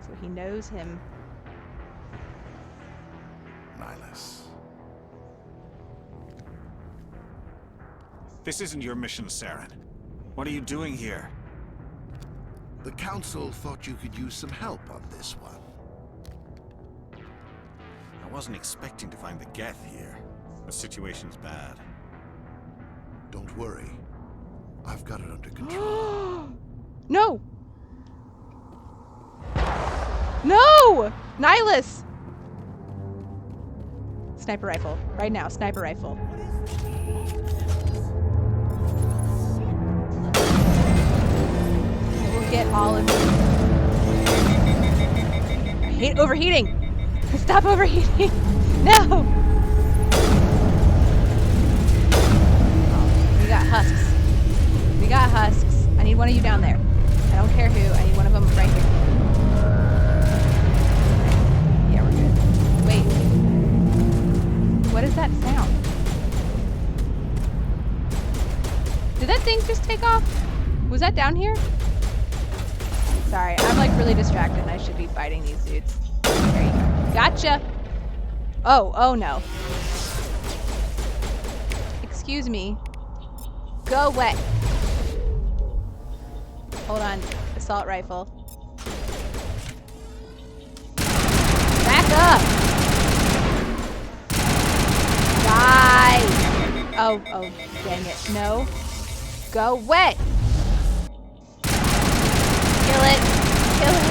So he knows him. Nihilus. This isn't your mission, Saren. What are you doing here? The Council thought you could use some help on this one. I wasn't expecting to find the Geth here. The situation's bad. Don't worry. I've got it under control. No! No! Nihilus! Sniper rifle. Right now, sniper rifle. We'll get all of you. I hate overheating! Stop overheating! No! Oh, we got husks. We got husks. I need one of you down there. I don't care who. I need one of them right here. Yeah, we're good. Wait. What is that sound? Did that thing just take off? Was that down here? Sorry, I'm like really distracted and I should be fighting these dudes. There you go. Gotcha! Oh no. Excuse me. Go away. Hold on. Assault rifle. Back up! Die! Oh, dang it. No. Go away! Kill it! Kill it!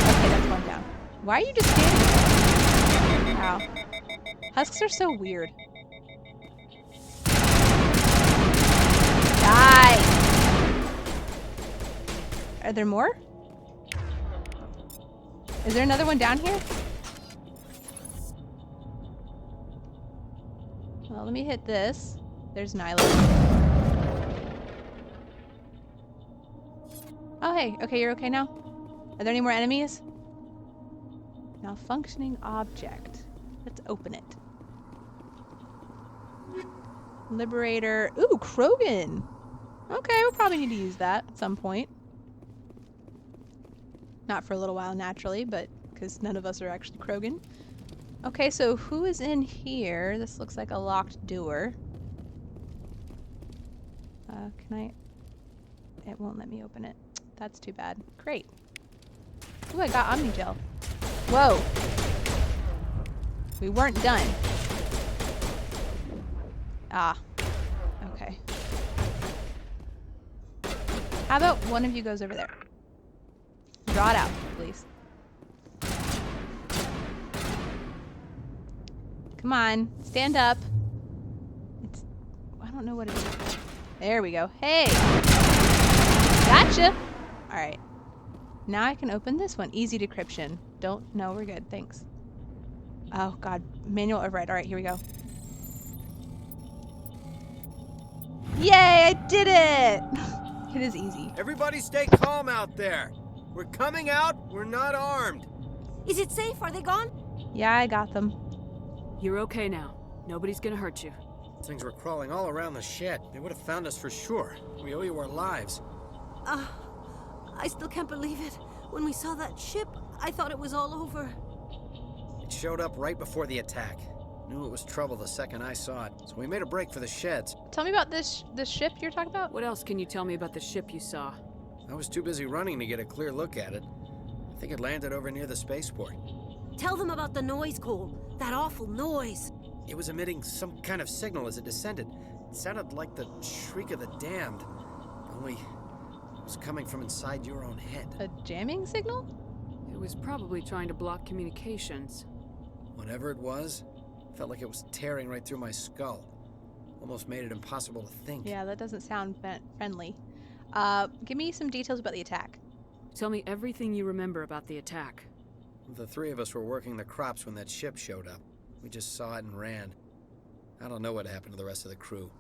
Okay, that's one down. Why are you just standing there? Ow. Husks are so weird. Die! Are there more? Is there another one down here? Well, let me hit this. There's Nihilus. Oh, hey. Okay, you're okay now? Are there any more enemies? Malfunctioning object. Let's open it. Liberator. Ooh, Krogan. Okay, we'll probably need to use that at some point. Not for a little while, naturally, but because none of us are actually Krogan. Okay, so who is in here? This looks like a locked door. Can I? It won't let me open it. That's too bad. Great. Ooh, I got Omnigel. Whoa. We weren't done. Ah. Okay. How about one of you goes over there? Draw it out, please. Come on. Stand up. It's... I don't know what it is. There we go. Hey! Gotcha! Alright. Now I can open this one. Easy decryption. Don't... No, we're good. Thanks. Oh, God. Manual override. Alright, here we go. Yay! I did it! It is easy. Everybody stay calm out there. We're coming out. We're not armed. Is it safe? Are they gone? Yeah, I got them. You're okay now. Nobody's gonna hurt you. Things were crawling all around the shed. They would have found us for sure. We owe you our lives. I still can't believe it. When we saw that ship, I thought it was all over. It showed up right before the attack. Knew it was trouble the second I saw it, so we made a break for the sheds. Tell me about this ship you're talking about. What else can you tell me about the ship you saw? I was too busy running to get a clear look at it. I think it landed over near the spaceport. Tell them about the noise, Cole. That awful noise. It was emitting some kind of signal as it descended. It sounded like the shriek of the damned. Only it was coming from inside your own head. A jamming signal? It was probably trying to block communications. Whatever it was, felt like it was tearing right through my skull. Almost made it impossible to think. Yeah, that doesn't sound friendly. Give me some details about the attack. Tell me everything you remember about the attack. The three of us were working the crops when that ship showed up. We just saw it and ran. I don't know what happened to the rest of the crew.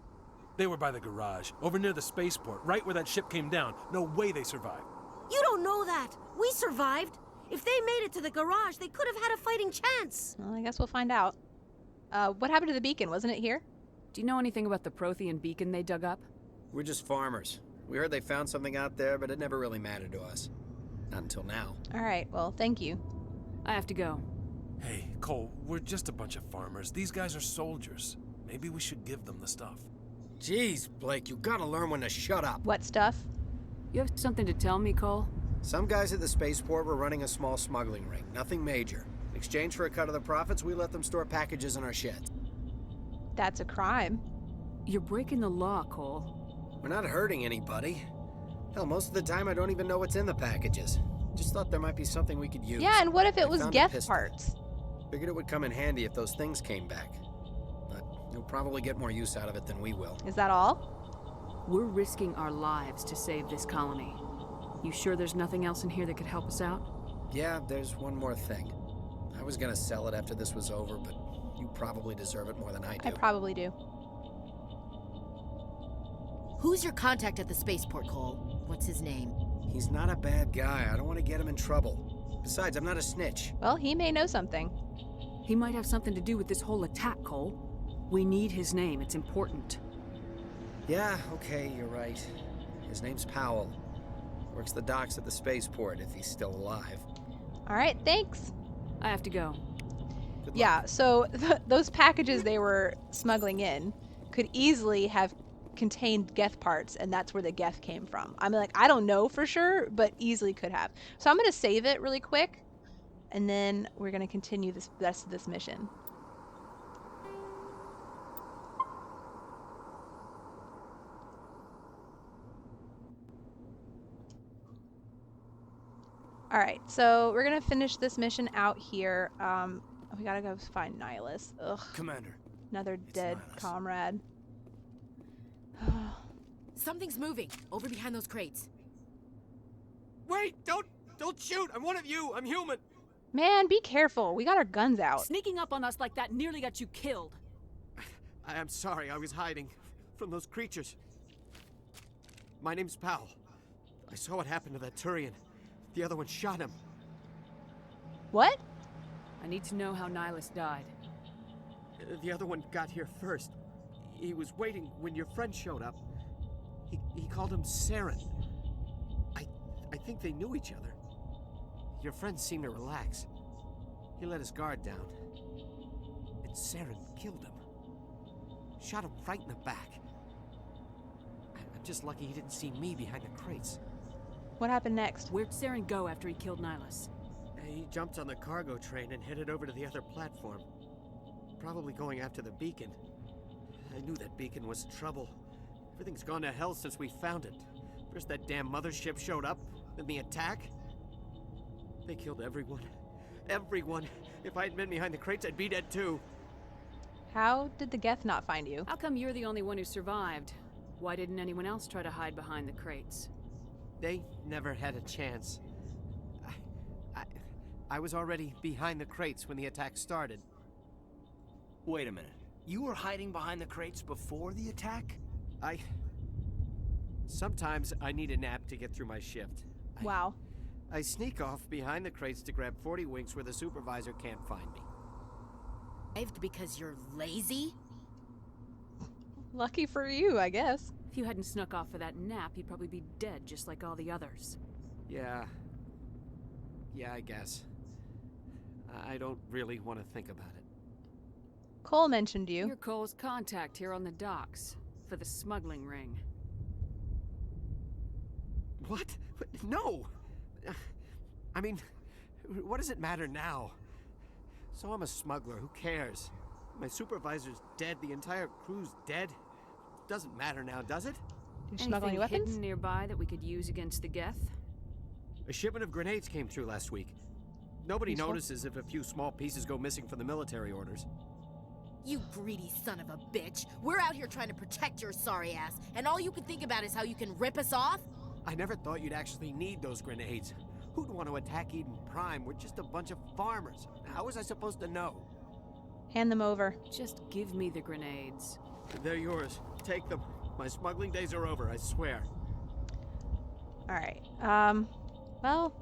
They were by the garage, over near the spaceport, right where that ship came down. No way they survived. You don't know that. We survived. If they made it to the garage, they could have had a fighting chance. Well, I guess we'll find out. What happened to the beacon? Wasn't it here? Do you know anything about the Prothean beacon they dug up? We're just farmers. We heard they found something out there, but it never really mattered to us. Not until now. All right, well, thank you. I have to go. Hey, Cole, we're just a bunch of farmers. These guys are soldiers. Maybe we should give them the stuff. Jeez, Blake, you gotta learn when to shut up. What stuff? You have something to tell me, Cole? Some guys at the spaceport were running a small smuggling ring. Nothing major. In exchange for a cut of the profits, we let them store packages in our sheds. That's a crime. You're breaking the law, Cole. We're not hurting anybody. Hell, most of the time I don't even know what's in the packages. Just thought there might be something we could use. Yeah, and what if it I was found a Geth pistol. parts? Figured it would come in handy if those things came back. But you'll probably get more use out of it than we will. Is that all? We're risking our lives to save this colony. You sure there's nothing else in here that could help us out? Yeah, there's one more thing. I was gonna sell it after this was over, but you probably deserve it more than I do. I probably do. Who's your contact at the spaceport, Cole? What's his name? He's not a bad guy. I don't want to get him in trouble. Besides, I'm not a snitch. Well, he may know something. He might have something to do with this whole attack, Cole. We need his name. It's important. Yeah, okay, you're right. His name's Powell. Works the docks at the spaceport if he's still alive. All right, thanks. I have to go. Yeah, so those packages they were smuggling in could easily have contained Geth parts, and that's where the Geth came from. I'm like, I don't know for sure, but easily could have. So I'm going to save it really quick, and then we're going to continue the rest of this mission. All right, so we're going to finish this mission out here. We got to go find Nihilus. Ugh. Commander. Another dead comrade. Something's moving over behind those crates. Wait! Don't shoot! I'm one of you! I'm human! Man, be careful. We got our guns out. Sneaking up on us like that nearly got you killed. I'm sorry, I was hiding from those creatures. My name's Powell. I saw what happened to that Turian. The other one shot him. What? I need to know how Nihilus died. The other one got here first. He was waiting when your friend showed up. He called him Saren. I think they knew each other. Your friend seemed to relax. He let his guard down. And Saren killed him. Shot him right in the back. I'm just lucky he didn't see me behind the crates. What happened next? Where'd Saren go after he killed Nihilus? He jumped on the cargo train and headed over to the other platform. Probably going after the beacon. I knew that beacon was trouble. Everything's gone to hell since we found it. First that damn mothership showed up, then the attack. They killed everyone. Everyone. If I had been behind the crates, I'd be dead too. How did the Geth not find you? How come you're the only one who survived? Why didn't anyone else try to hide behind the crates? They never had a chance. I was already behind the crates when the attack started. Wait a minute. You were hiding behind the crates before the attack? Sometimes I need a nap to get through my shift. Wow. I sneak off behind the crates to grab 40 winks where the supervisor can't find me. Because you're lazy? Lucky for you, I guess. If you hadn't snuck off for that nap, you'd probably be dead just like all the others. Yeah, I guess. I don't really want to think about it. Cole mentioned you. You're Cole's contact here on the docks for the smuggling ring. What? No! I mean, what does it matter now? So I'm a smuggler, who cares? My supervisor's dead, the entire crew's dead. Doesn't matter now, does it? Anything hidden nearby that we could use against the Geth? A shipment of grenades came through last week. Nobody notices if a few small pieces go missing from the military orders. You greedy son of a bitch. We're out here trying to protect your sorry ass, and all you can think about is how you can rip us off? I never thought you'd actually need those grenades. Who'd want to attack Eden Prime? We're just a bunch of farmers. How was I supposed to know? Hand them over. Just give me the grenades. They're yours. Take them. My smuggling days are over, I swear. All right. Well,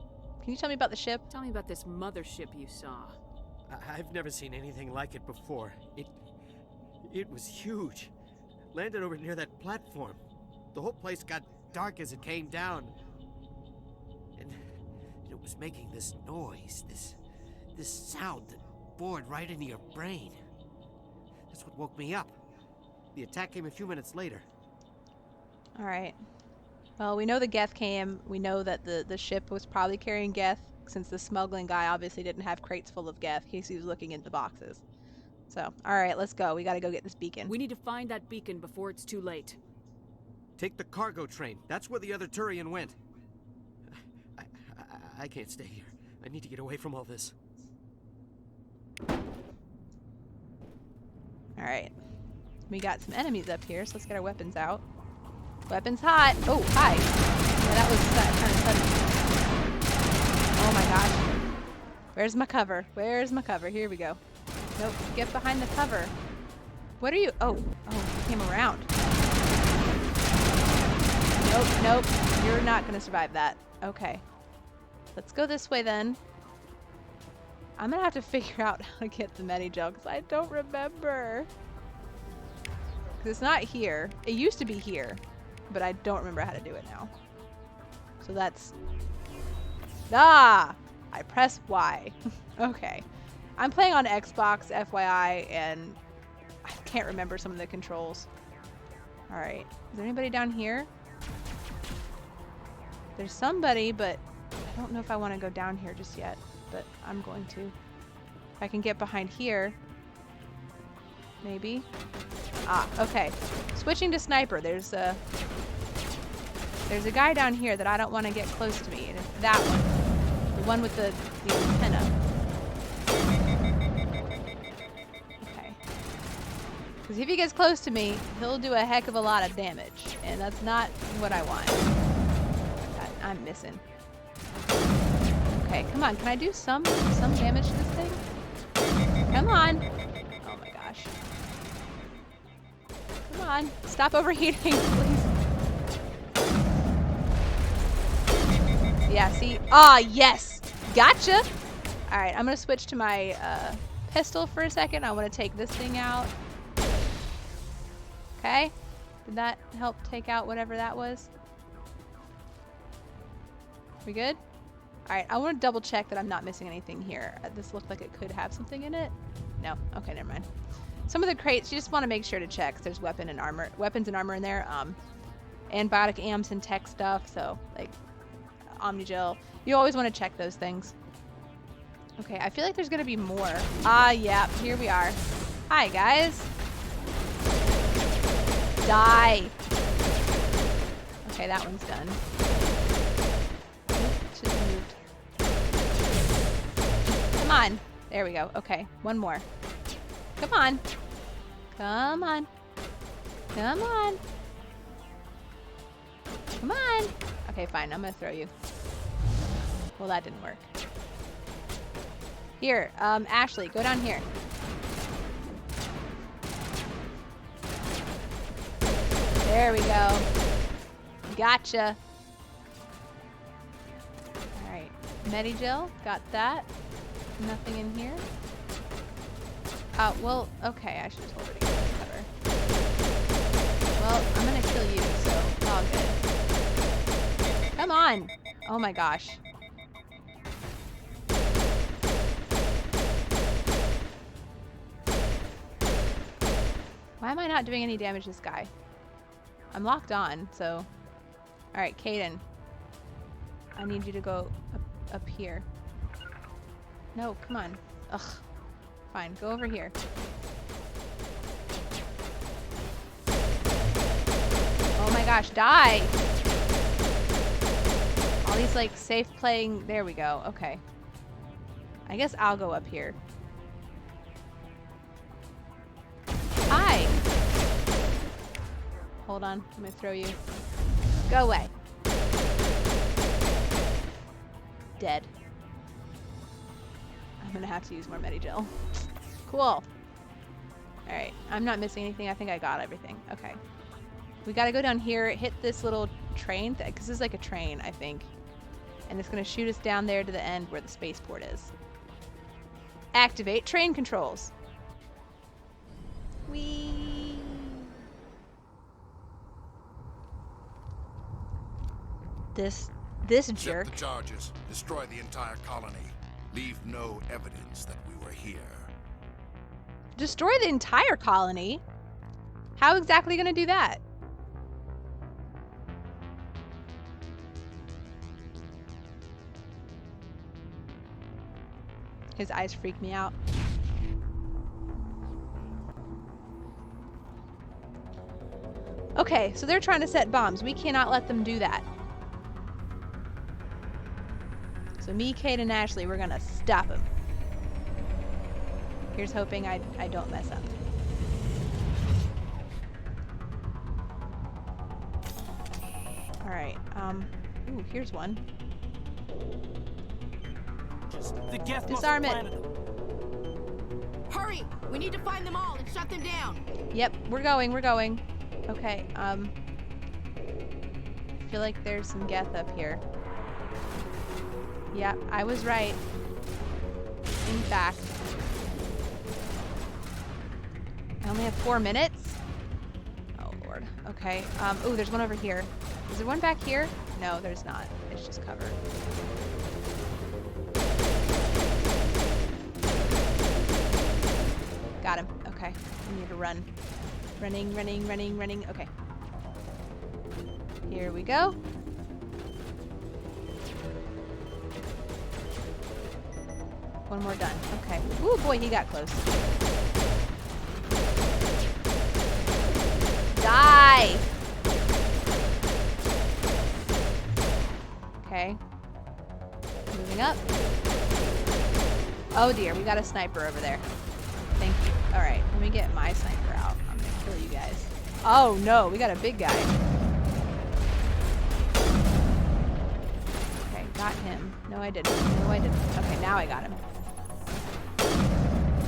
can you tell me about the ship? Tell me about this mothership you saw. I've never seen anything like it before. It was huge. Landed over near that platform. The whole place got dark as it came down. And it was making this noise, this sound that bored right into your brain. That's what woke me up. The attack came a few minutes later. All right. Well, we know the Geth came. We know that the ship was probably carrying Geth, since the smuggling guy obviously didn't have crates full of Geth in case he was looking into boxes. So, alright, let's go. We gotta go get this beacon. We need to find that beacon before it's too late. Take the cargo train. That's where the other Turian went. I can't stay here. I need to get away from all this. Alright. We got some enemies up here, so let's get our weapons out. Weapons hot! Oh, hi! Yeah, that was kind of sudden. Oh my gosh. Where's my cover? Where's my cover? Here we go. Nope, get behind the cover. What are you? Oh, you came around. Nope, you're not gonna survive that. Okay. Let's go this way then. I'm gonna have to figure out how to get the Medi-Gel because I don't remember. Because it's not here. It used to be here, but I don't remember how to do it now. So that's... Ah! I press Y. Okay. I'm playing on Xbox, FYI, and I can't remember some of the controls. Alright. Is there anybody down here? There's somebody, but I don't know if I want to go down here just yet. But I'm going to. If I can get behind here. Maybe. Ah, okay. Switching to sniper. There's a guy down here that I don't want to get close to me. And it's that one. The one with the antenna. Okay. Because if he gets close to me, he'll do a heck of a lot of damage. And that's not what I want. I'm missing. Okay, come on. Can I do some damage to this thing? Come on. Oh my gosh. Come on. Stop overheating, please. Yeah, see? Ah, yes! Gotcha! Alright, I'm gonna switch to my pistol for a second. I want to take this thing out. Okay? Did that help take out whatever that was? We good? Alright, I want to double check that I'm not missing anything here. This looked like it could have something in it. No? Okay, never mind. Some of the crates, you just want to make sure to check, 'cause there's weapons and armor in there. Antibiotic amps and tech stuff, so, like, Omnigel. You always want to check those things. Okay, I feel like there's going to be more. Ah, yeah, here we are. Hi, guys. Die. Okay, that one's done. Should have moved. Come on. There we go. Okay, one more. Come on. Come on. Come on. Come on. Okay, fine. I'm gonna throw you. Well, that didn't work. Here, Ashley, go down here. There we go. Gotcha. Alright. Medi-Gel, got that. Nothing in here. Well, okay, I should have told her to get the cover. Well, I'm gonna kill you, so all good. Come on! Oh my gosh. Why am I not doing any damage to this guy? I'm locked on, so... Alright, Caden. I need you to go up here. No, come on. Ugh. Fine, go over here. Oh my gosh, die! All these, like, safe playing... There we go, okay. I guess I'll go up here. Hi! Hold on, I'm gonna throw you. Go away. Dead. I'm gonna have to use more Medi-Gel. Cool. Alright, I'm not missing anything. I think I got everything. Okay. We gotta go down here, hit this little train, because this is like a train, I think. And it's gonna shoot us down there to the end where the spaceport is. Activate train controls. Whee! This jerk. Accept the charges. Destroy the entire colony. Leave no evidence that we were here. Destroy the entire colony? How exactly gonna do that? His eyes freak me out. Okay, so they're trying to set bombs. We cannot let them do that. So me, Kate, and Ashley, we're gonna stop them. Here's hoping I don't mess up. Alright, ooh, here's one. Disarm it. Hurry! We need to find them all and shut them down. Yep, we're going, we're going. Okay, I feel like there's some Geth up here. Yeah, I was right. In fact. I only have 4 minutes? Oh, Lord. Okay, ooh, there's one over here. Is there one back here? No, there's not. It's just covered. Got him. Okay. We need to run. Running, running, running, running. Okay. Here we go. One more done. Okay. Ooh, boy, he got close. Die! Okay. Moving up. Oh dear, we got a sniper over there. Thank you. Alright, let me get my sniper out. I'm gonna kill you guys. Oh no, we got a big guy. Okay, got him. No, I didn't. No, I didn't. Okay, now I got him.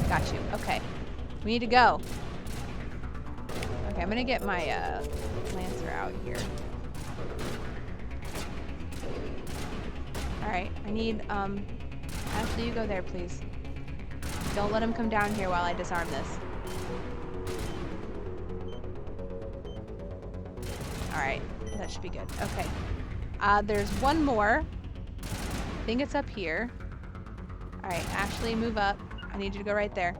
Got you. Okay. We need to go. Okay, I'm gonna get my Lancer out here. Alright, I need, Ashley, you go there, please. Don't let him come down here while I disarm this. Alright, that should be good. Okay. There's one more. I think it's up here. Alright, Ashley, move up. I need you to go right there.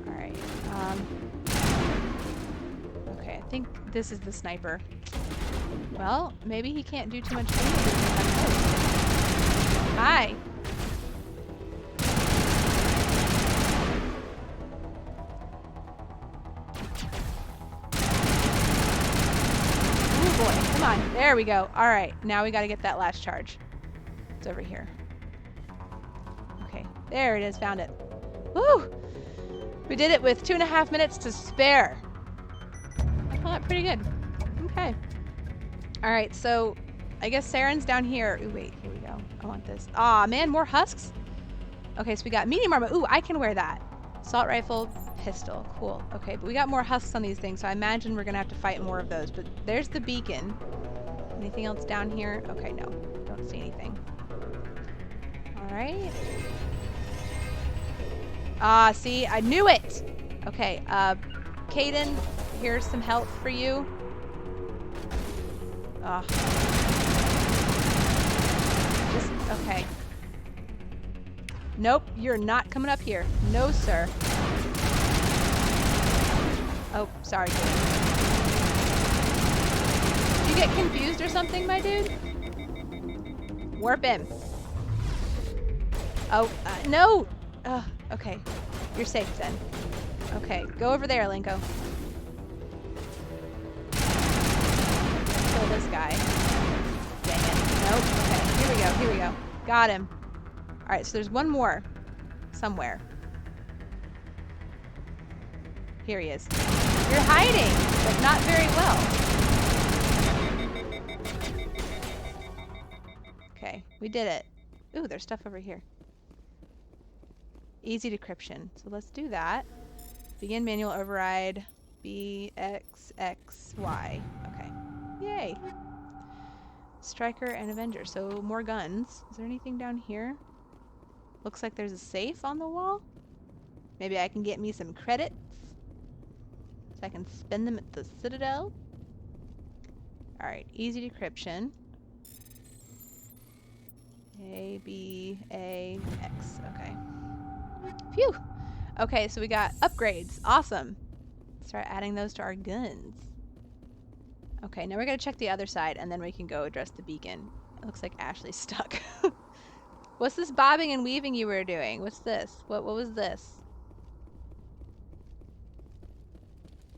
Alright, okay, I think this is the sniper. Well, maybe he can't do too much damage. Hi. Oh boy, come on. There we go. All right, now we got to get that last charge. It's over here. Okay, there it is. Found it. Woo! We did it with 2.5 minutes to spare. Well, that's pretty good. Okay. All right, so I guess Saren's down here. Ooh, wait, here we go. I want this. Aw, man, more husks? Okay, so we got medium armor. Ooh, I can wear that. Assault rifle, pistol. Cool. Okay, but we got more husks on these things, so I imagine we're gonna have to fight more of those. But there's the beacon. Anything else down here? Okay, no. Don't see anything. All right. Ah, see? I knew it! Okay, Caden, here's some health for you. Ugh. Just, okay. Nope, you're not coming up here. No, sir. Oh, sorry, dude. Did you get confused or something, my dude? Warp him. Oh, no! Okay. You're safe then. Okay, go over there, Linko. Kill this guy. Dang it. Nope. Okay, here we go, here we go. Got him. Alright, so there's one more. Somewhere. Here he is. You're hiding, but not very well. Okay, we did it. Ooh, there's stuff over here. Easy decryption. So let's do that. Begin manual override. BXXY. Okay. Yay. Striker and Avenger. So more guns. Is there anything down here? Looks like there's a safe on the wall. Maybe I can get me some credits. So I can spend them at the Citadel. Alright, easy decryption. A, B, A, X. Okay. Phew! Okay, so we got upgrades. Awesome. Start adding those to our guns. Okay, now we're gonna check the other side and then we can go address the beacon. It looks like Ashley's stuck. What's this bobbing and weaving you were doing? What's this? What was this?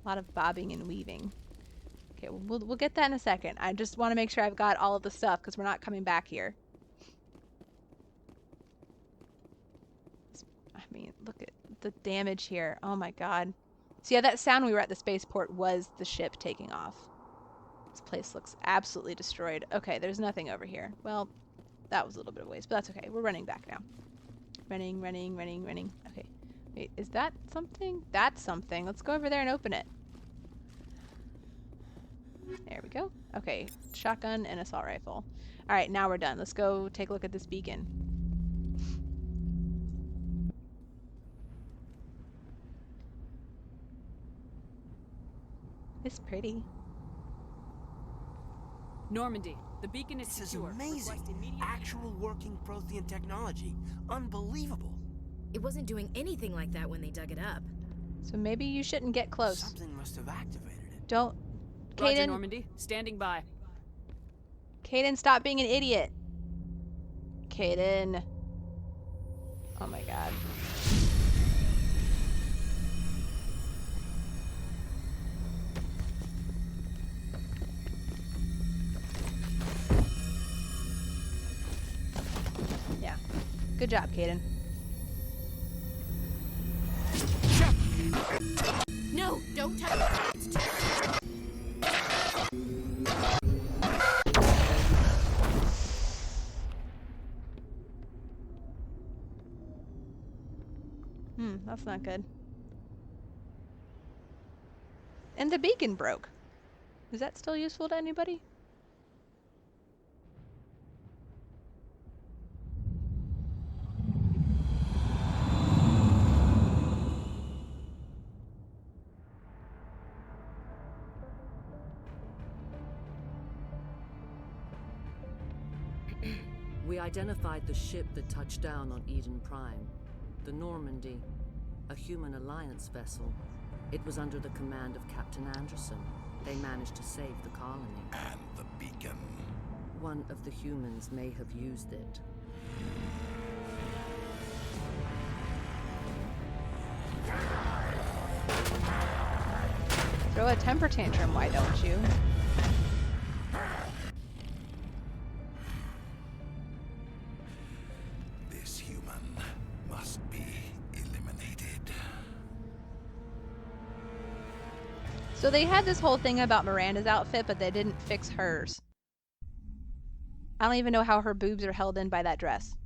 A lot of bobbing and weaving. Okay, we'll get that in a second. I just want to make sure I've got all of the stuff because we're not coming back here. I mean, look at the damage here. Oh my god. So yeah, that sound we were at the spaceport was the ship taking off. This place looks absolutely destroyed. Okay, there's nothing over here. Well, that was a little bit of waste, but that's okay. We're running back now. Running, running, running, running. Okay. Wait, is that something? That's something. Let's go over there and open it. There we go. Okay, shotgun and assault rifle. Alright, now we're done. Let's go take a look at this beacon. It's pretty. Normandy, the beacon is secure. This is amazing. Actual working Prothean technology. Unbelievable. It wasn't doing anything like that when they dug it up. So maybe you shouldn't get close. Something must have activated it. Don't. Roger, Caden. Normandy, standing by. Caden, stop being an idiot. Caden. Oh my god. Yeah. Good job, Caden. No, don't touch it. It's too... That's not good. And the beacon broke. Is that still useful to anybody? We identified the ship that touched down on Eden Prime. The Normandy. A human alliance vessel. It was under the command of Captain Anderson. They managed to save the colony. And the beacon. One of the humans may have used it. Throw a temper tantrum, why don't you? This human must be eliminated. So they had this whole thing about Miranda's outfit, but they didn't fix hers. I don't even know how her boobs are held in by that dress.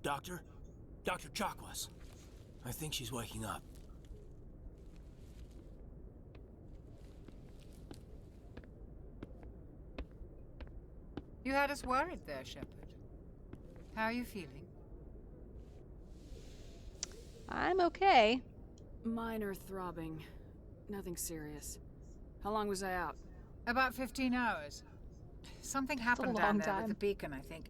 Doctor? Dr. Chakwas. I think she's waking up. You had us worried there, Shepard. How are you feeling? I'm okay. Minor throbbing. Nothing serious. How long was I out? About 15 hours. Something happened down there with the beacon, I think.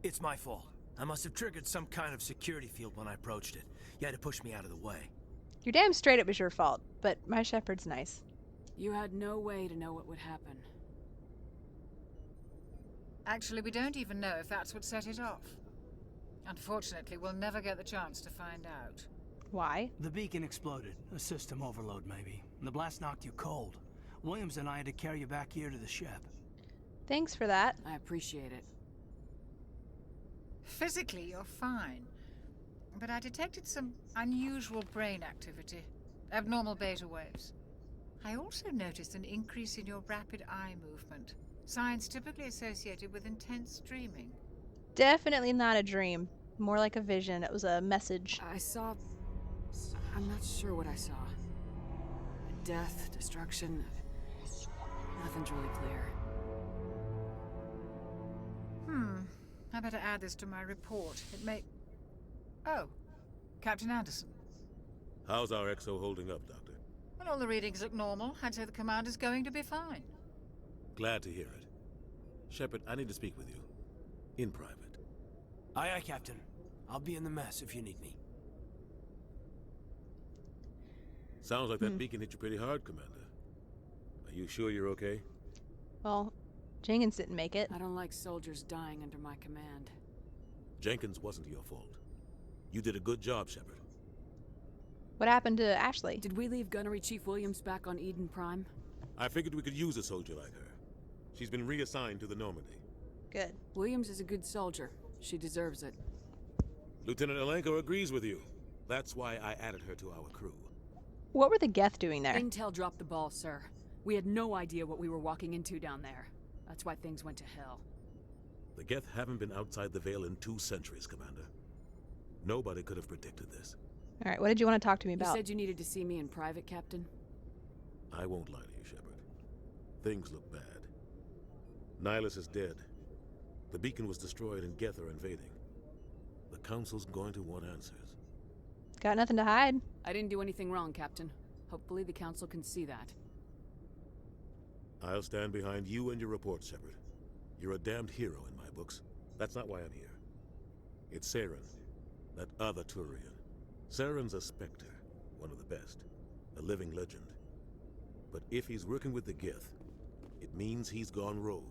It's my fault. I must have triggered some kind of security field when I approached it. You had to push me out of the way. You're damn straight it was your fault, but my Shepard's nice. You had no way to know what would happen. Actually, we don't even know if that's what set it off. Unfortunately, we'll never get the chance to find out. Why? The beacon exploded. A system overload, maybe. And the blast knocked you cold. Williams and I had to carry you back here to the ship. Thanks for that. I appreciate it. Physically, you're fine. But I detected some unusual brain activity. Abnormal beta waves. I also noticed an increase in your rapid eye movement. Signs typically associated with intense dreaming. Definitely not a dream. More like a vision. It was a message. I saw... I'm not sure what I saw. Death, destruction... Nothing's really clear. I better add this to my report. It may... Oh, Captain Anderson. How's our XO holding up, Doctor? Well, all the readings look normal. I'd say the commander's going to be fine. Glad to hear it. Shepard, I need to speak with you. In private. Aye, aye, Captain. I'll be in the mess if you need me. Sounds like that beacon hit you pretty hard, Commander. Are you sure you're okay? Well, Jenkins didn't make it. I don't like soldiers dying under my command. Jenkins wasn't your fault. You did a good job, Shepard. What happened to Ashley? Did we leave Gunnery Chief Williams back on Eden Prime? I figured we could use a soldier like her. She's been reassigned to the Normandy. Good. Williams is a good soldier. She deserves it. Lieutenant Alenko agrees with you. That's why I added her to our crew. What were the Geth doing there? Intel dropped the ball, sir. We had no idea what we were walking into down there. That's why things went to hell. The Geth haven't been outside the Veil in 2 centuries, Commander. Nobody could have predicted this. All right, what did you want to talk to me about? You said you needed to see me in private, Captain? I won't lie to you, Shepard. Things look bad. Nihilus is dead. The beacon was destroyed and Geth are invading. The Council's going to want answers. Got nothing to hide. I didn't do anything wrong, Captain. Hopefully the Council can see that. I'll stand behind you and your report, Shepard. You're a damned hero in my books. That's not why I'm here. It's Saren, that other Turian. Saren's a Spectre, one of the best, a living legend. But if he's working with the Geth, it means he's gone rogue.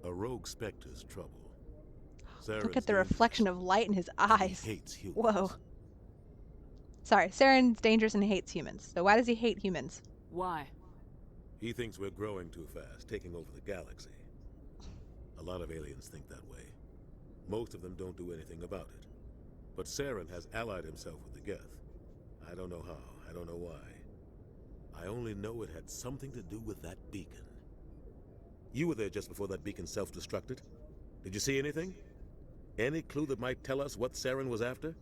A rogue Spectre's trouble. Look at the reflection of light in his eyes. He hates humans. Whoa. Sorry, Saren's dangerous and hates humans. So why does he hate humans? Why? He thinks we're growing too fast, taking over the galaxy. A lot of aliens think that way. Most of them don't do anything about it. But Saren has allied himself with the Geth. I don't know how, I don't know why. I only know it had something to do with that beacon. You were there just before that beacon self-destructed. Did you see anything? Any clue that might tell us what Saren was after?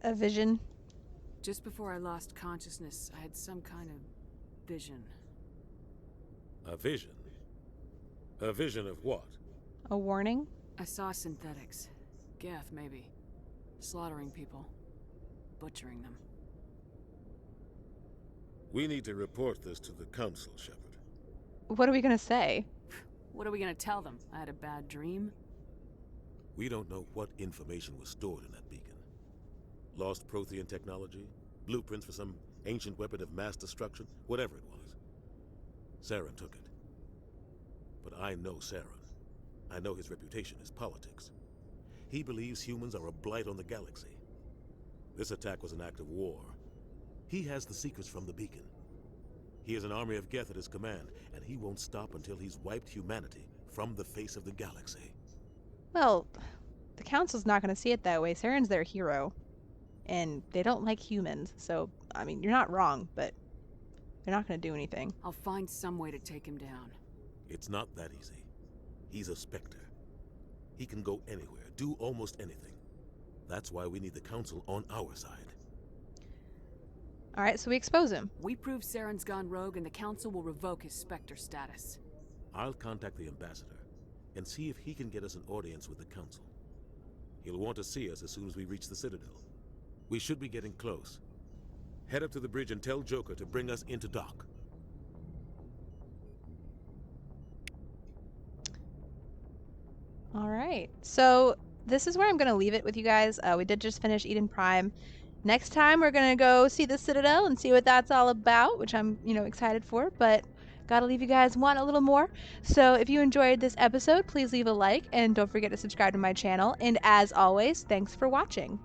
A vision. Just before I lost consciousness, I had some kind of vision. A vision? A vision of what? A warning? I saw synthetics. Geth, maybe. Slaughtering people. Butchering them. We need to report this to the Council, Shepard. What are we gonna say? What are we gonna tell them? I had a bad dream? We don't know what information was stored in that beacon. Lost Prothean technology? Blueprints for some ancient weapon of mass destruction? Whatever it was. Saren took it. But I know Saren. I know his reputation is politics. He believes humans are a blight on the galaxy. This attack was an act of war. He has the secrets from the beacon. He has an army of Geth at his command, and he won't stop until he's wiped humanity from the face of the galaxy. Well, the Council's not going to see it that way. Saren's their hero. And they don't like humans, so, I mean, you're not wrong, but they're not going to do anything. I'll find some way to take him down. It's not that easy. He's a Spectre. He can go anywhere, do almost anything. That's why we need the Council on our side. Alright, so we expose him. We prove Saren's gone rogue and the Council will revoke his Spectre status. I'll contact the Ambassador and see if he can get us an audience with the Council. He'll want to see us as soon as we reach the Citadel. We should be getting close. Head up to the bridge and tell Joker to bring us into dock. Alright, so this is where I'm going to leave it with you guys. We did just finish Eden Prime. Next time we're going to go see the Citadel and see what that's all about, which I'm, excited for, but gotta leave you guys wanting a little more. So if you enjoyed this episode, please leave a like and don't forget to subscribe to my channel. And as always, thanks for watching.